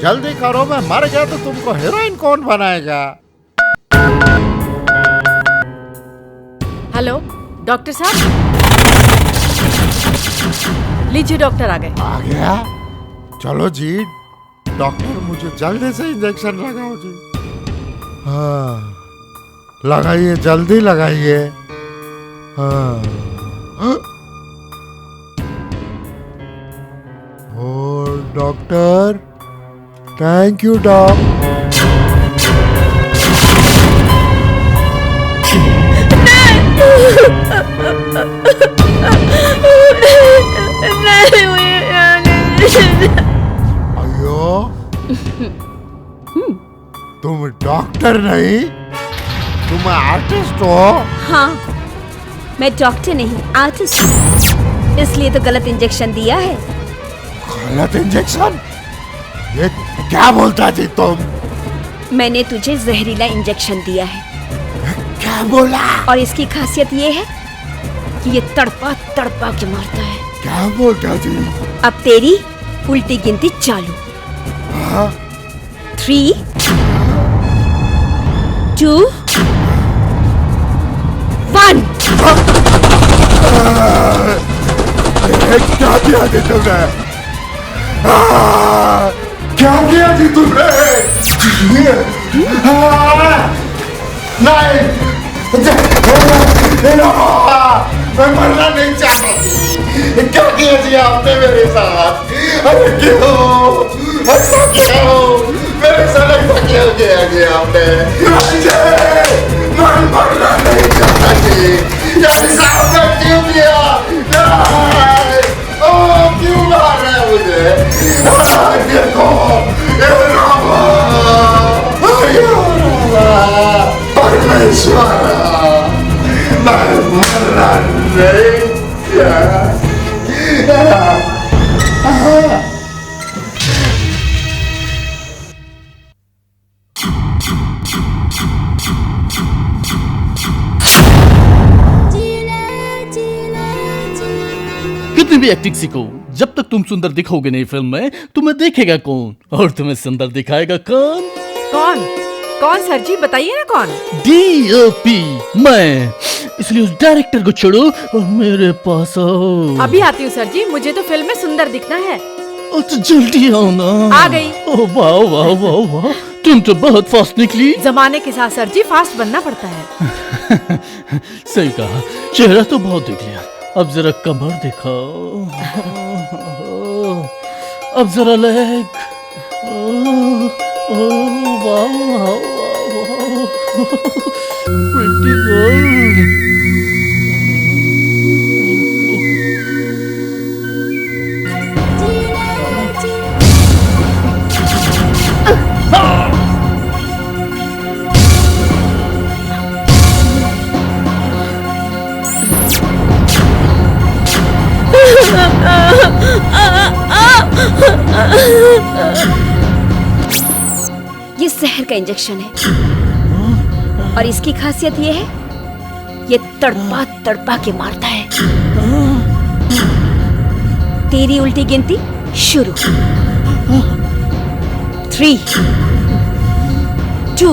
जल्दी करो। मैं मर गया तो तुमको हीरोइन कौन बनाएगा? हेलो डॉक्टर साहब, लीजिए डॉक्टर आ गए। आ गया? चलो जी डॉक्टर, मुझे जल्दी से इंजेक्शन लगाओ जी। हाँ, लगाइए, जल्दी लगाइए। हाँ। ओ डॉक्टर, थैंक यू डॉक्टर। अयो, तुम डॉक्टर नहीं, तुम आर्टिस्ट हो? हाँ, मैं डॉक्टर नहीं, आर्टिस्ट हूँ। इसलिए तो गलत इंजेक्शन दिया है। गलत इंजेक्शन? ये क्या बोलता जी तुम? मैंने तुझे जहरीला इंजेक्शन दिया है। क्या बोला? और इसकी खासियत ये है कि ये तड़पा तड़पा के मारता है। क्या बोलता जी? अब तेरी उल्टी गिनती चालू। 3 2 1। क्या किया जी तुमने? क्या किया जी तुमने? नहीं, मैं मरना नहीं चाहता। क्या किया जी आपने मेरे साथ? अरे क्यों ऐसा क्यों मेरे साथ ऐसा क्यों किया जी आपने? मैं मरना नहीं चाहता जी, ऐसा आपने क्यों किया? क्यों मार रहे हैं मुझे? देखो, परमेश्वर, मैं मरना नहीं चाहता। कितनी भी एक्टिंग सीखो, जब तक तुम सुंदर दिखोगे नहीं फिल्म में, तुम्हें देखेगा कौन? और तुम्हें सुंदर दिखाएगा कौन? कौन? कौन सर जी, बताइए ना कौन? DOP, मैं। इसलिए उस डायरेक्टर को छोड़ो और मेरे पास आओ। अभी आती हूँ सर जी, मुझे तो फिल्म में सुंदर दिखना है। तो जल्दी आओ ना। आ गई। ओह वाह वाह वाह वाह, तुम तो बहुत फास्ट निकली। जमाने के साथ सर जी फास्ट बनना पड़ता है। सही कहा, चेहरा तो बहुत दिख लिया, अब जरा कमर दिखाओ, अब जरा लेग। वाह, प्रिटी गर्ल। ये जहर का इंजेक्शन है और इसकी खासियत ये है, ये तड़पा तड़पा के मारता है। तेरी उल्टी गिनती शुरू। 3, 2,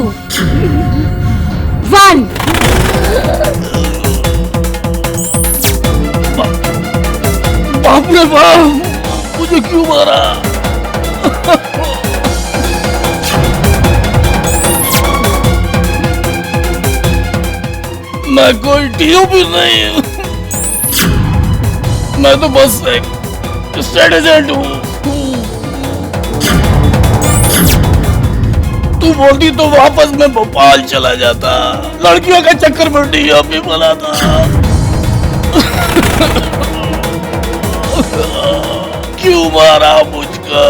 1। बाप रे बाप, मुझे क्यों मारा? मैं कोई टीओपी नहीं हूँ, मैं तो बस एक स्टेट एजेंट हूँ। तू बोलती तो वापस मैं भोपाल चला जाता, लड़कियों के चक्कर में टीओपी बनाता। क्यों मारा मुझको?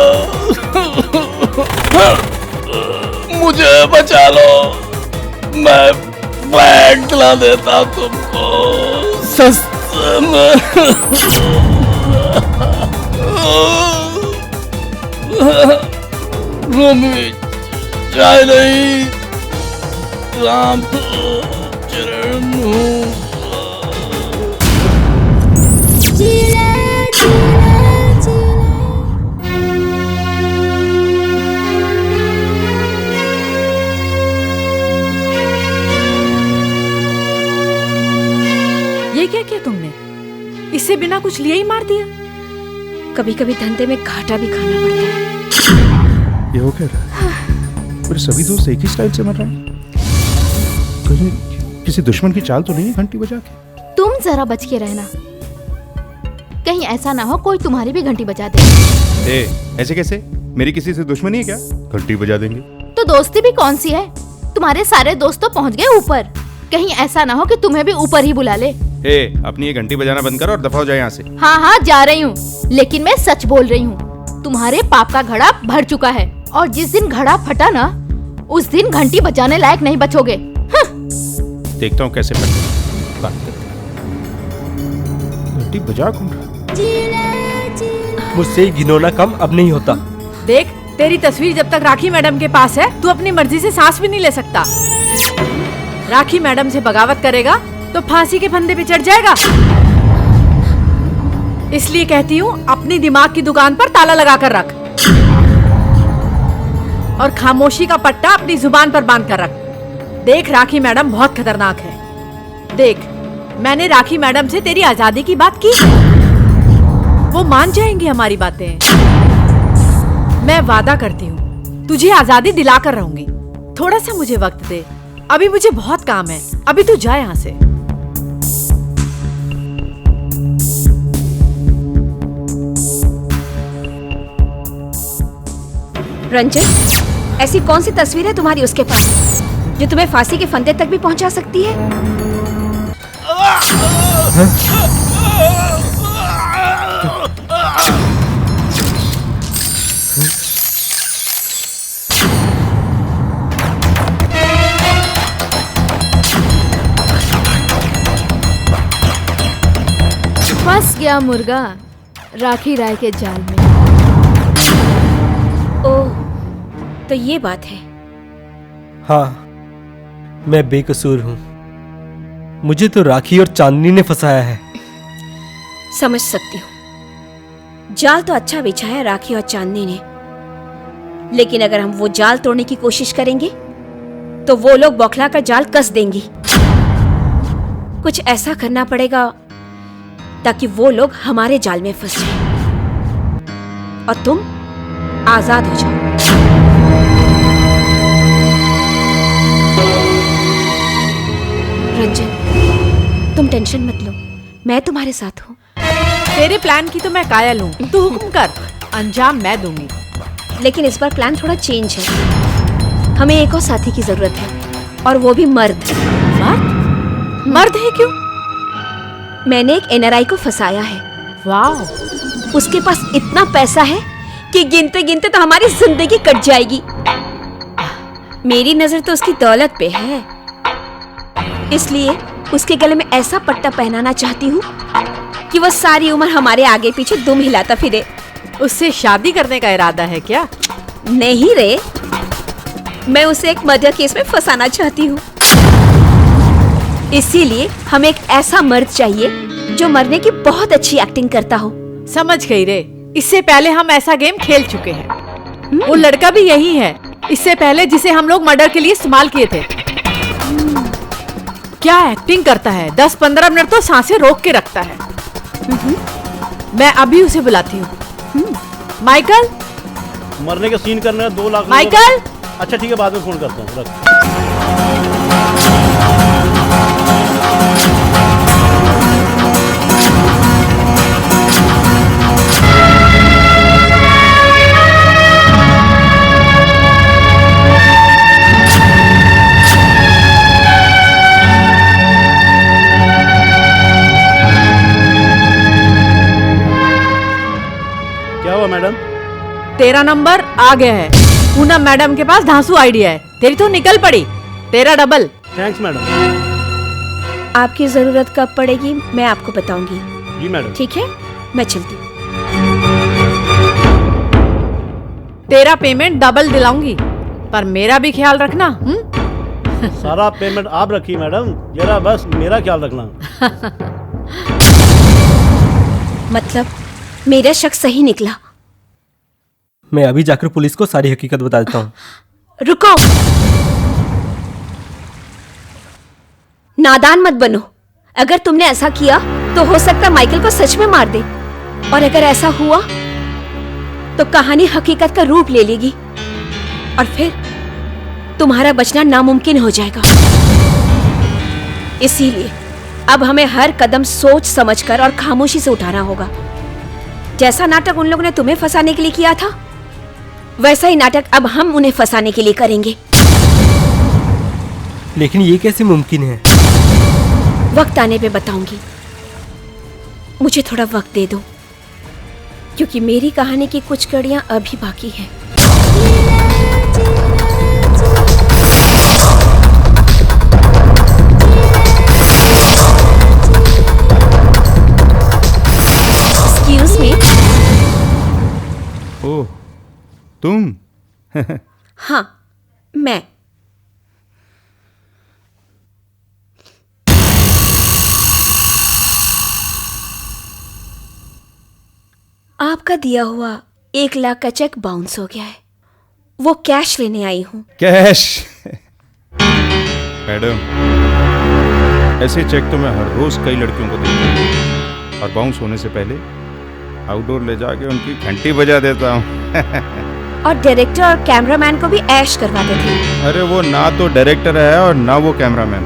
मुझे बचा लो, मैं फ्लैट दिला देता तुमको सस्ते में। रोमी चाय नहीं, राम चरण हूँ। ये क्या किया तुमने? इससे बिना कुछ लिए ही मार दिया? कभी कभी धंधे में घाटा भी खाना पड़ता है। ये हो क्या रहा है? मेरे सभी दोस्त एक ही स्टाइल से मर रहे हैं। कहीं किसी दुश्मन की चाल तो नहीं है घंटी बजा के? तुम जरा बच के रहना, कहीं ऐसा ना हो कोई तुम्हारी भी घंटी बजा दे। ऐसे कैसे? मेरी किसी से दुश्मनी है क्या? घंटी बजा देंगे। तो दोस्ती भी कौन सी है? तुम्हारे सारे दोस्त तो पहुंच गए ऊपर, कहीं ऐसा ना हो कि तुम्हें भी ऊपर ही बुला ले। अपनी ये घंटी बजाना बंद कर और दफा हो जाए यहाँ से। हाँ हाँ जा रही हूँ, लेकिन मैं सच बोल रही हूँ। तुम्हारे पाप का घड़ा भर चुका है और जिस दिन घड़ा फटा ना, उस दिन घंटी बजाने लायक नहीं बचोगे। देखता हूँ कैसे बात करते। घंटी बजा कौन रहा? मुझसे घिनौना कम अब नहीं होता। देख, तेरी तस्वीर जब तक राखी मैडम के पास है, तू अपनी मर्जी से सांस भी नहीं ले सकता। राखी मैडम से बगावत करेगा तो फांसी के फंदे पे चढ़ जाएगा। इसलिए कहती हूँ, अपनी दिमाग की दुकान पर ताला लगा कर रख और खामोशी का पट्टा अपनी जुबान पर बांध कर रख। देख, राखी मैडम बहुत खतरनाक है। देख, मैंने राखी मैडम से तेरी आजादी की बात की, वो मान जाएंगी हमारी बातें। मैं वादा करती हूँ, तुझे आजादी दिला कर रहूंगी। थोड़ा सा मुझे वक्त दे, अभी मुझे बहुत काम है। अभी तू जा यहाँ से। रंजन, ऐसी कौन सी तस्वीर है तुम्हारी उसके पास जो तुम्हें फांसी के फंदे तक भी पहुंचा सकती है? फंस गया मुर्गा राखी राय के जाल में। ओह, तो ये बात है। हाँ, मैं बेकसूर हूँ। मुझे तो राखी और चांदनी ने फंसाया है। समझ सकती हूँ, जाल तो अच्छा बिछा है राखी और चांदनी ने, लेकिन अगर हम वो जाल तोड़ने की कोशिश करेंगे तो वो लोग बौखला कर जाल कस देंगी। कुछ ऐसा करना पड़ेगा ताकि वो लोग हमारे जाल में फंस जाएं और तुम आजाद हो जाओ। रंजन, तुम टेंशन मत लो, मैं तुम्हारे साथ हूँ। तेरे प्लान की तो मैं कायल हूँ, तू हुक्म कर, अंजाम मैं दूंगी। लेकिन इस बार प्लान थोड़ा चेंज है। हमें एक और साथी की जरूरत है, और वो भी मर्द। मर्द? मर्द है क्यों? मैंने एक एनआरआई को फंसाया है। वाह! उसके पास इतना पैसा है कि गिनते गिनते तो हमारी जिंदगी कट जाएगी। मेरी नजर तो उसकी दौलत पे है, इसलिए उसके गले में ऐसा पट्टा पहनाना चाहती हूँ कि वो सारी उम्र हमारे आगे पीछे दुम हिलाता फिरे। उससे शादी करने का इरादा है क्या? नहीं रे, मैं उसे एक मर्डर केस में फंसाना चाहती हूँ। इसीलिए हमें एक ऐसा मर्द चाहिए जो मरने की बहुत अच्छी एक्टिंग करता हो। समझ गई रे, इससे पहले हम ऐसा गेम खेल चुके हैं। वो लड़का भी यही है, इससे पहले जिसे हम लोग मर्डर के लिए इस्तेमाल किए थे। क्या एक्टिंग करता है, 10-15 मिनट तो सांसें रोक के रखता है। मैं अभी उसे बुलाती हूँ। माइकल, मरने के सीन करने में 2 लाख। माइकल, अच्छा ठीक है, बाद में फोन करता हूँ, रख। क्या हुआ मैडम? तेरा नंबर आ गया है। पूनम मैडम के पास धांसू आइडिया है, तेरी तो निकल पड़ी। तेरा डबल। Thanks madam. आपकी जरूरत कब पड़ेगी मैं आपको बताऊंगी। जी मैडम। ठीक है, मैं चलती हूँ। तेरा पेमेंट डबल दिलाऊंगी, पर मेरा भी ख्याल रखना। सारा पेमेंट आप रखिए मैडम, जरा बस मेरा ख्याल रखना। मतलब मेरा शक सही निकला। मैं अभी जाकर पुलिस को सारी हकीकत बता देता हूँ। रुको, नादान मत बनो। अगर तुमने ऐसा किया तो हो सकता है माइकल को सच में मार दे, और अगर ऐसा हुआ तो कहानी हकीकत का रूप ले लेगी और फिर तुम्हारा बचना नामुमकिन हो जाएगा। इसीलिए अब हमें हर कदम सोच समझकर और खामोशी से उठाना होगा। जैसा नाटक उन लोगों ने तुम्हें फंसाने के लिए किया था, वैसा ही नाटक अब हम उन्हें फंसाने के लिए करेंगे। लेकिन ये कैसे मुमकिन है? वक्त आने पे बताऊंगी। मुझे थोड़ा वक्त दे दो, क्योंकि मेरी कहानी की कुछ कड़ियां अभी बाकी हैं। Excuse me. ओह, तुम? हाँ, मैं। आपका दिया हुआ 1 लाख का चेक बाउंस हो गया है। वो कैश लेने आई हूँ। कैश? मैडम, ऐसे चेक तो मैं हर रोज कई लड़कियों को देता हूँ, और बाउंस होने से पहले आउटडोर ले जाके उनकी घंटी बजा देता हूँ। और डायरेक्टर और कैमरामैन को भी ऐश करवाते थे। अरे वो ना तो डायरेक्टर है और ना वो कैमरामैन।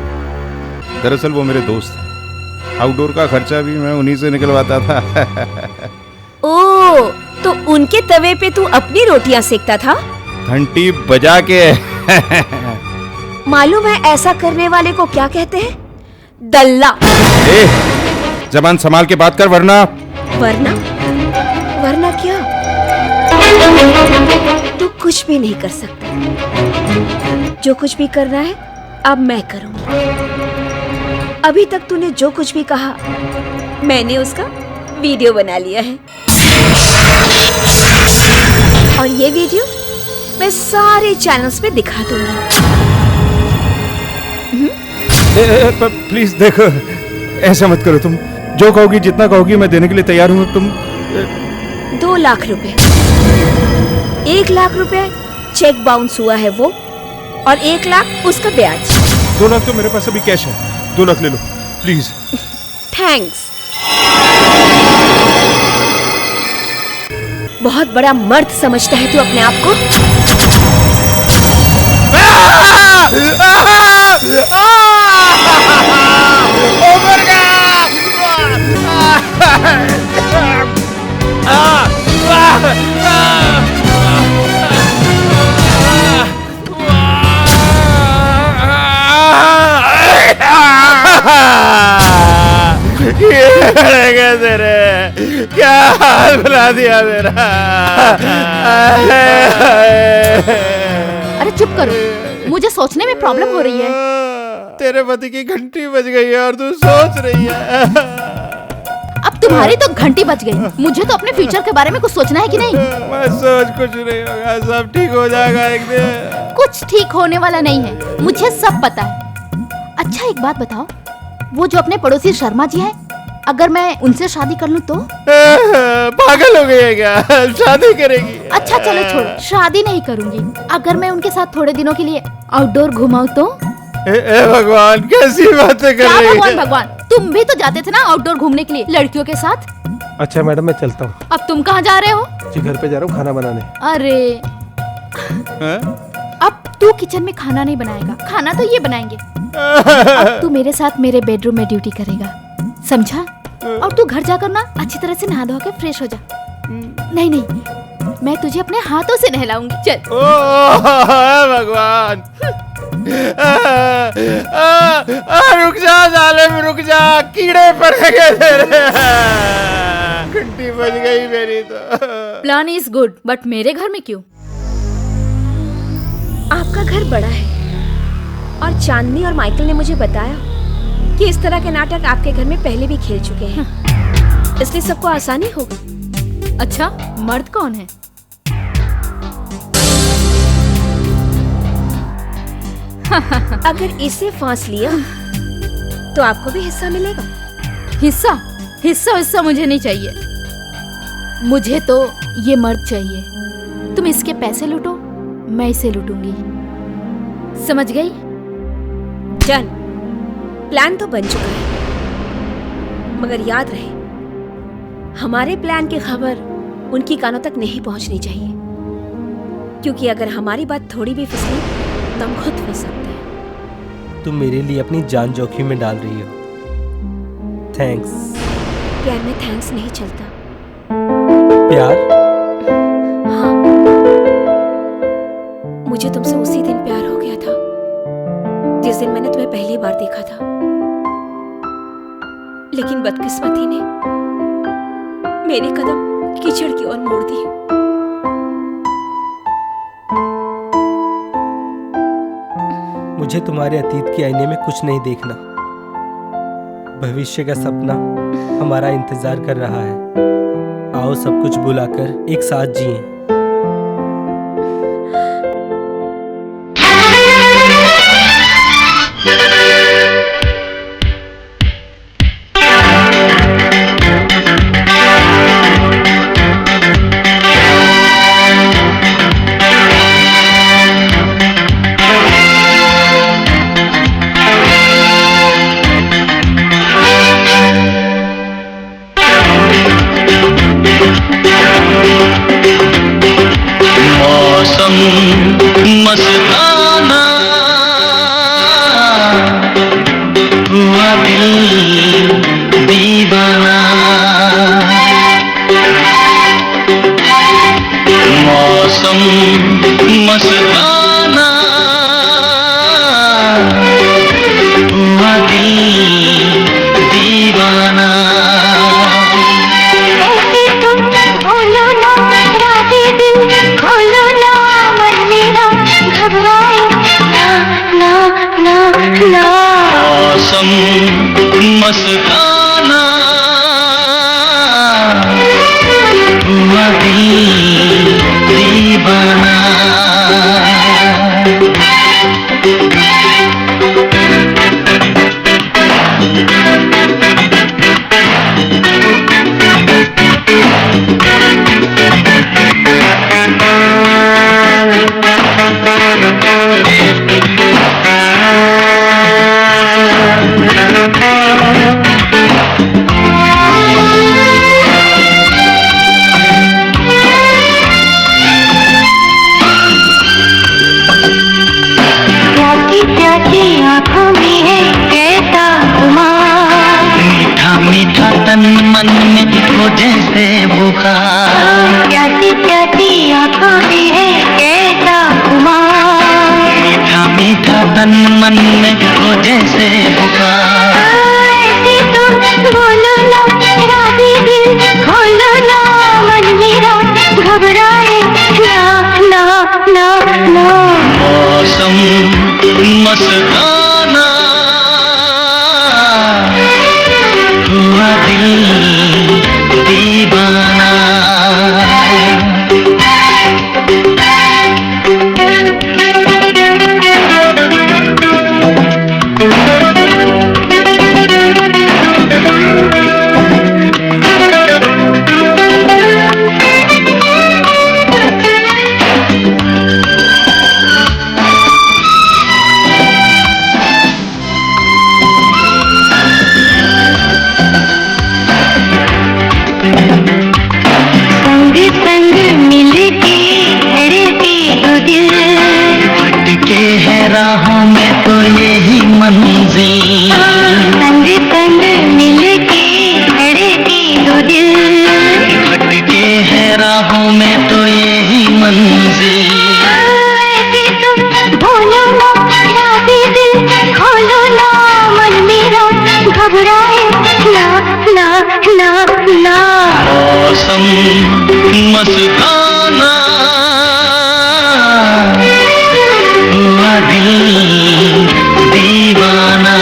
दरअसल वो मेरे दोस्त हैं। आउटडोर का खर्चा भी मैं उन्हीं से निकलवाता था। ओह, तो उनके तवे पे तू अपनी रोटियां सेकता था? घंटी बजा के। मालूम है ऐसा करने वाले को क्या कहते हैं? दल्ला। जबान संभाल के बात कर, वरना। वरना? वरना क्या? तू कुछ भी नहीं कर सकता। जो कुछ भी करना है अब मैं करूंगी। अभी तक तूने जो कुछ भी कहा मैंने उसका वीडियो बना लिया है, और ये वीडियो मैं सारे चैनल्स पे दिखा दूंगी। प्लीज देखो, ऐसा मत करो। तुम जो कहोगी, जितना कहोगी मैं देने के लिए तैयार हूँ। तुम 2 लाख रुपए। 1 लाख रुपए चेक बाउंस हुआ है वो, और 1 लाख उसका ब्याज। 2 लाख तो मेरे पास अभी कैश है। 2 लाख ले लो प्लीज। थैंक्स। बहुत बड़ा मर्द समझता है तू अपने आप को। तेरे क्या हाल बना दिया मेरा। अरे चुप करो, मुझे सोचने में प्रॉब्लम हो रही है। तेरे पति की घंटी बज गई है और तू सोच रही है। अब तुम्हारी तो घंटी बज गई। मुझे तो अपने फ्यूचर के बारे में कुछ सोचना है कि नहीं? मैं सोच कुछ नहीं होगा, सब ठीक हो जाएगा एक दिन। कुछ ठीक होने वाला नहीं है, मुझे सब पता है। अच्छा एक बात बताओ, वो जो अपने पड़ोसी शर्मा जी हैं, अगर मैं उनसे शादी कर लूं तो? पागल हो गई है क्या? शादी करेगी? अच्छा चलो छोड़ो, शादी नहीं करूंगी। अगर मैं उनके साथ थोड़े दिनों के लिए आउटडोर घुमाऊं तो? भगवान, कैसी बातें कर रही है? भगवान भगवान, तुम भी तो जाते थे ना आउटडोर घूमने के लिए लड़कियों के साथ। अच्छा मैडम, मैं चलता हूँ। अब तुम कहाँ जा रहे हो? जी घर पे जा रहा हूँ खाना बनाने। अरे अब तू किचन में खाना नहीं बनाएगा, खाना तो ये बनाएंगे। अब तू मेरे साथ मेरे बेडरूम में ड्यूटी करेगा, समझा? और तू घर जाकर ना अच्छी तरह से नहा धो के फ्रेश हो जा। नहीं नहीं, मैं तुझे अपने हाथों से नहलाऊंगी। चल। भगवान, रुक जा जालिम, रुक जा, कीड़े पड़ गए तेरे। घंटी बज गई मेरी तो। प्लान इज गुड, बट मेरे घर में क्यों? आपका घर बड़ा है और चांदनी और माइकल ने मुझे बताया कि इस तरह के नाटक आपके घर में पहले भी खेल चुके हैं, इसलिए सबको आसानी होगी। अच्छा, मर्द कौन है? अगर इसे फांस लिया तो आपको भी हिस्सा मिलेगा। हिस्सा? हिस्सा मुझे नहीं चाहिए, मुझे तो ये मर्द चाहिए। तुम इसके पैसे लूटो, मैं इसे लूटूंगी, समझ गई? डन। प्लान तो बन चुका है, मगर याद रहे हमारे प्लान की खबर उनकी कानों तक नहीं पहुंचनी चाहिए, क्योंकि अगर हमारी बात थोड़ी भी फिसली तो हम खुद फंस सकते हैं। तुम मेरे लिए अपनी जान जोखिम में डाल रही हो। थैंक्स। प्यार में थैंक्स नहीं चलता। प्यार? हाँ, मुझे तुमसे उसी दिन प्यार हो गया था जिस दिन मैंने तुम्हें पहली बार देखा था, लेकिन बदकिस्मती ने मेरे कदम कीचड़ की ओर मोड़ दिए। मुझे तुम्हारे अतीत के आईने में कुछ नहीं देखना। भविष्य का सपना हमारा इंतजार कर रहा है। आओ सब कुछ भुलाकर एक साथ जिएं। मस्ताना हुआ दिल दीवाना, मौसम मस्ताना हुआ दिल दीवाना। खोलो ना रातें दिन, खोलो ना मन मेरा, घबराए ना ना ना ना। मौसम मस्ताना हुआ दिल दीवाना। आँखों में है कैसा खुमार, मीठा मीठा तन मन में हो जैसे बुखार। प्यासी प्यासी आँखों में है कैसा खुमार, मीठा मीठा तन मन में हो जैसे बुखार। ऐसे तुम बोलो ना रातें दिल, खोलो ना मन मेरा, घबराए ना ना ना ना। मौसम मस्ताना हुआ दिल राहों में तो यही मंजिल, संग संग मिलके धड़के दो दिल, भटके हैं राहों में तो यही मंजिल। ऐसे तुम भूलो ना राज़ी दिल, खोलो ना मन मेरा, घबराए ना ना ना ना। मौसम मस्ताना हुआ दिल दीवाना।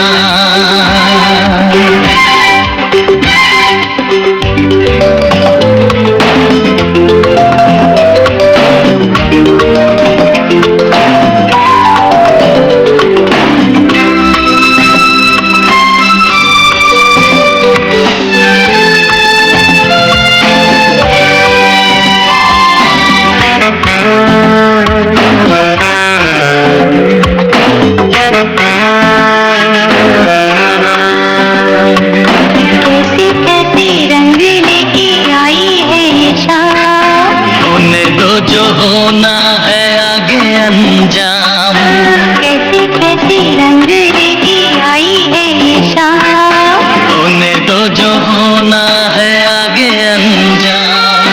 जो होना है आगे अंजाम, कैसी कैसी रंग रेखी आई है ये शाम, होने दो जो होना है आगे अंजाम।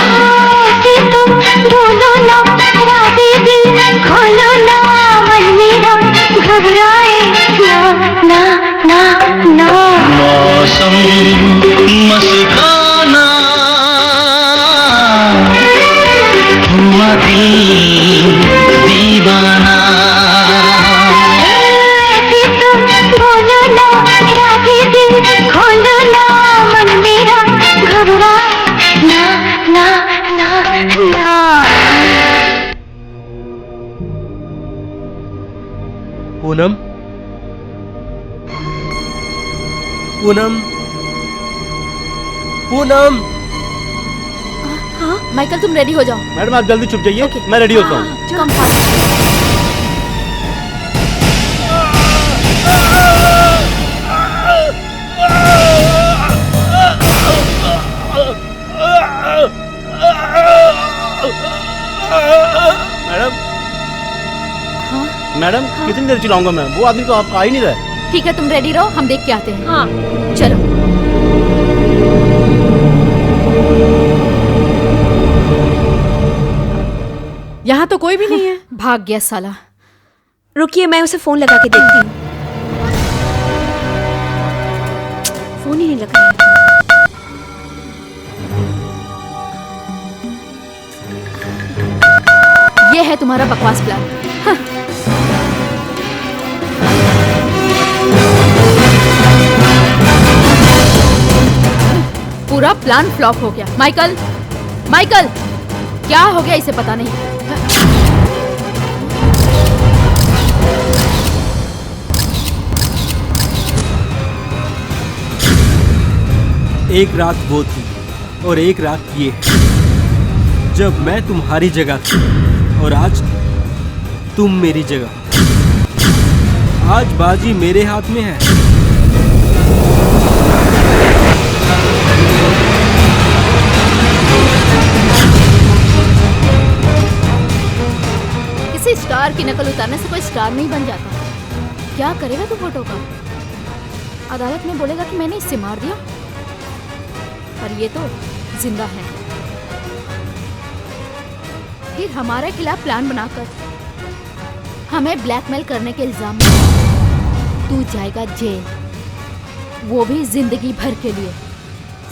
ऐसे तुम भूलो ना राज़ी दिल, खोलो ना मन मेरा, घबराए ना ना ना ना। मौसम मस्ताना हुआ दिल दीवाना। ऐसे तुम बोलो ना राज़ी दिल, खोलो ना मन मेरा, घबराए ना ना ना ना। पूनम, पूनम, पूनम। हाँ माइकल, तुम रेडी हो जाओ। मैडम आप जल्दी छुप जाइए, मैं रेडी होता हूँ। कम मैडम, मैडम कितनी देर चिल्लाऊंगा मैं, वो आदमी तो आपका आ ही नहीं रहा है। ठीक है, तुम रेडी रहो, हम देख के आते हैं। हाँ चलो। यहाँ तो कोई भी नहीं है। भाग गया साला। रुकिए, मैं उसे फोन लगा के देखती हूँ। फोन ही नहीं लग रहा। ये है तुम्हारा बकवास प्लान। हाँ। पूरा प्लान फ्लॉप हो गया। माइकल, माइकल, क्या हो गया इसे पता नहीं। एक रात वो थी और एक रात ये है जब मैं तुम्हारी जगह थी और आज तुम मेरी जगह। आज बाजी मेरे हाथ में है। किसी स्टार की नकल उतारने से कोई स्टार नहीं बन जाता। क्या करेगा तू फोटो का? अदालत में बोलेगा कि मैंने इससे मार दिया, पर ये तो जिंदा है। फिर हमारे खिलाफ प्लान बनाकर हमें ब्लैकमेल करने के इल्जाम में तू जाएगा जेल, वो भी जिंदगी भर के लिए।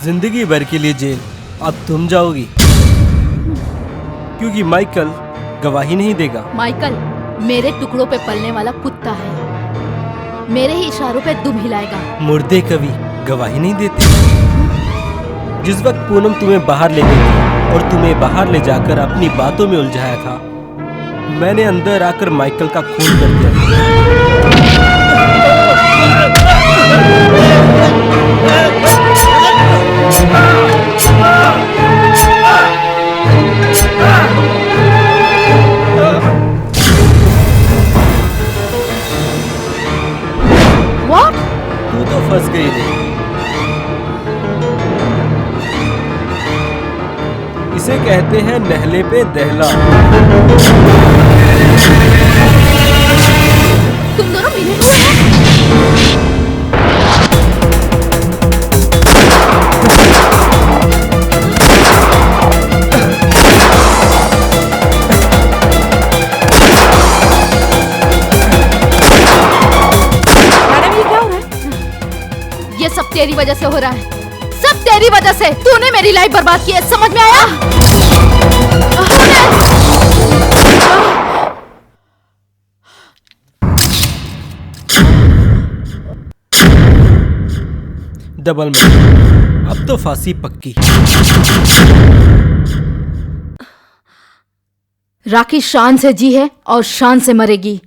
जिंदगी भर के लिए जेल? अब तुम जाओगी, क्योंकि माइकल गवाही नहीं देगा। माइकल मेरे टुकड़ों पे पलने वाला कुत्ता है, मेरे ही इशारों पे दुम हिलाएगा। मुर्दे कभी गवाही नहीं देते। जिस वक्त पूनम तुम्हें बाहर ले गई थी और तुम्हें बाहर ले जाकर अपनी बातों में उलझाया था, मैंने अंदर आकर माइकल का खून कर दिया। What? तू तो फंस गई थी। इसे कहते हैं नहले पे दहला। तुम दोनों मिले हुए हो? मैडम ये क्या हो रहा है? ये सब तेरी वजह से हो रहा है, सब तेरी वजह से। तूने मेरी लाइफ बर्बाद की है, समझ में आया? डबल में अब तो फांसी पक्की। राखी शान से जी है और शान से मरेगी।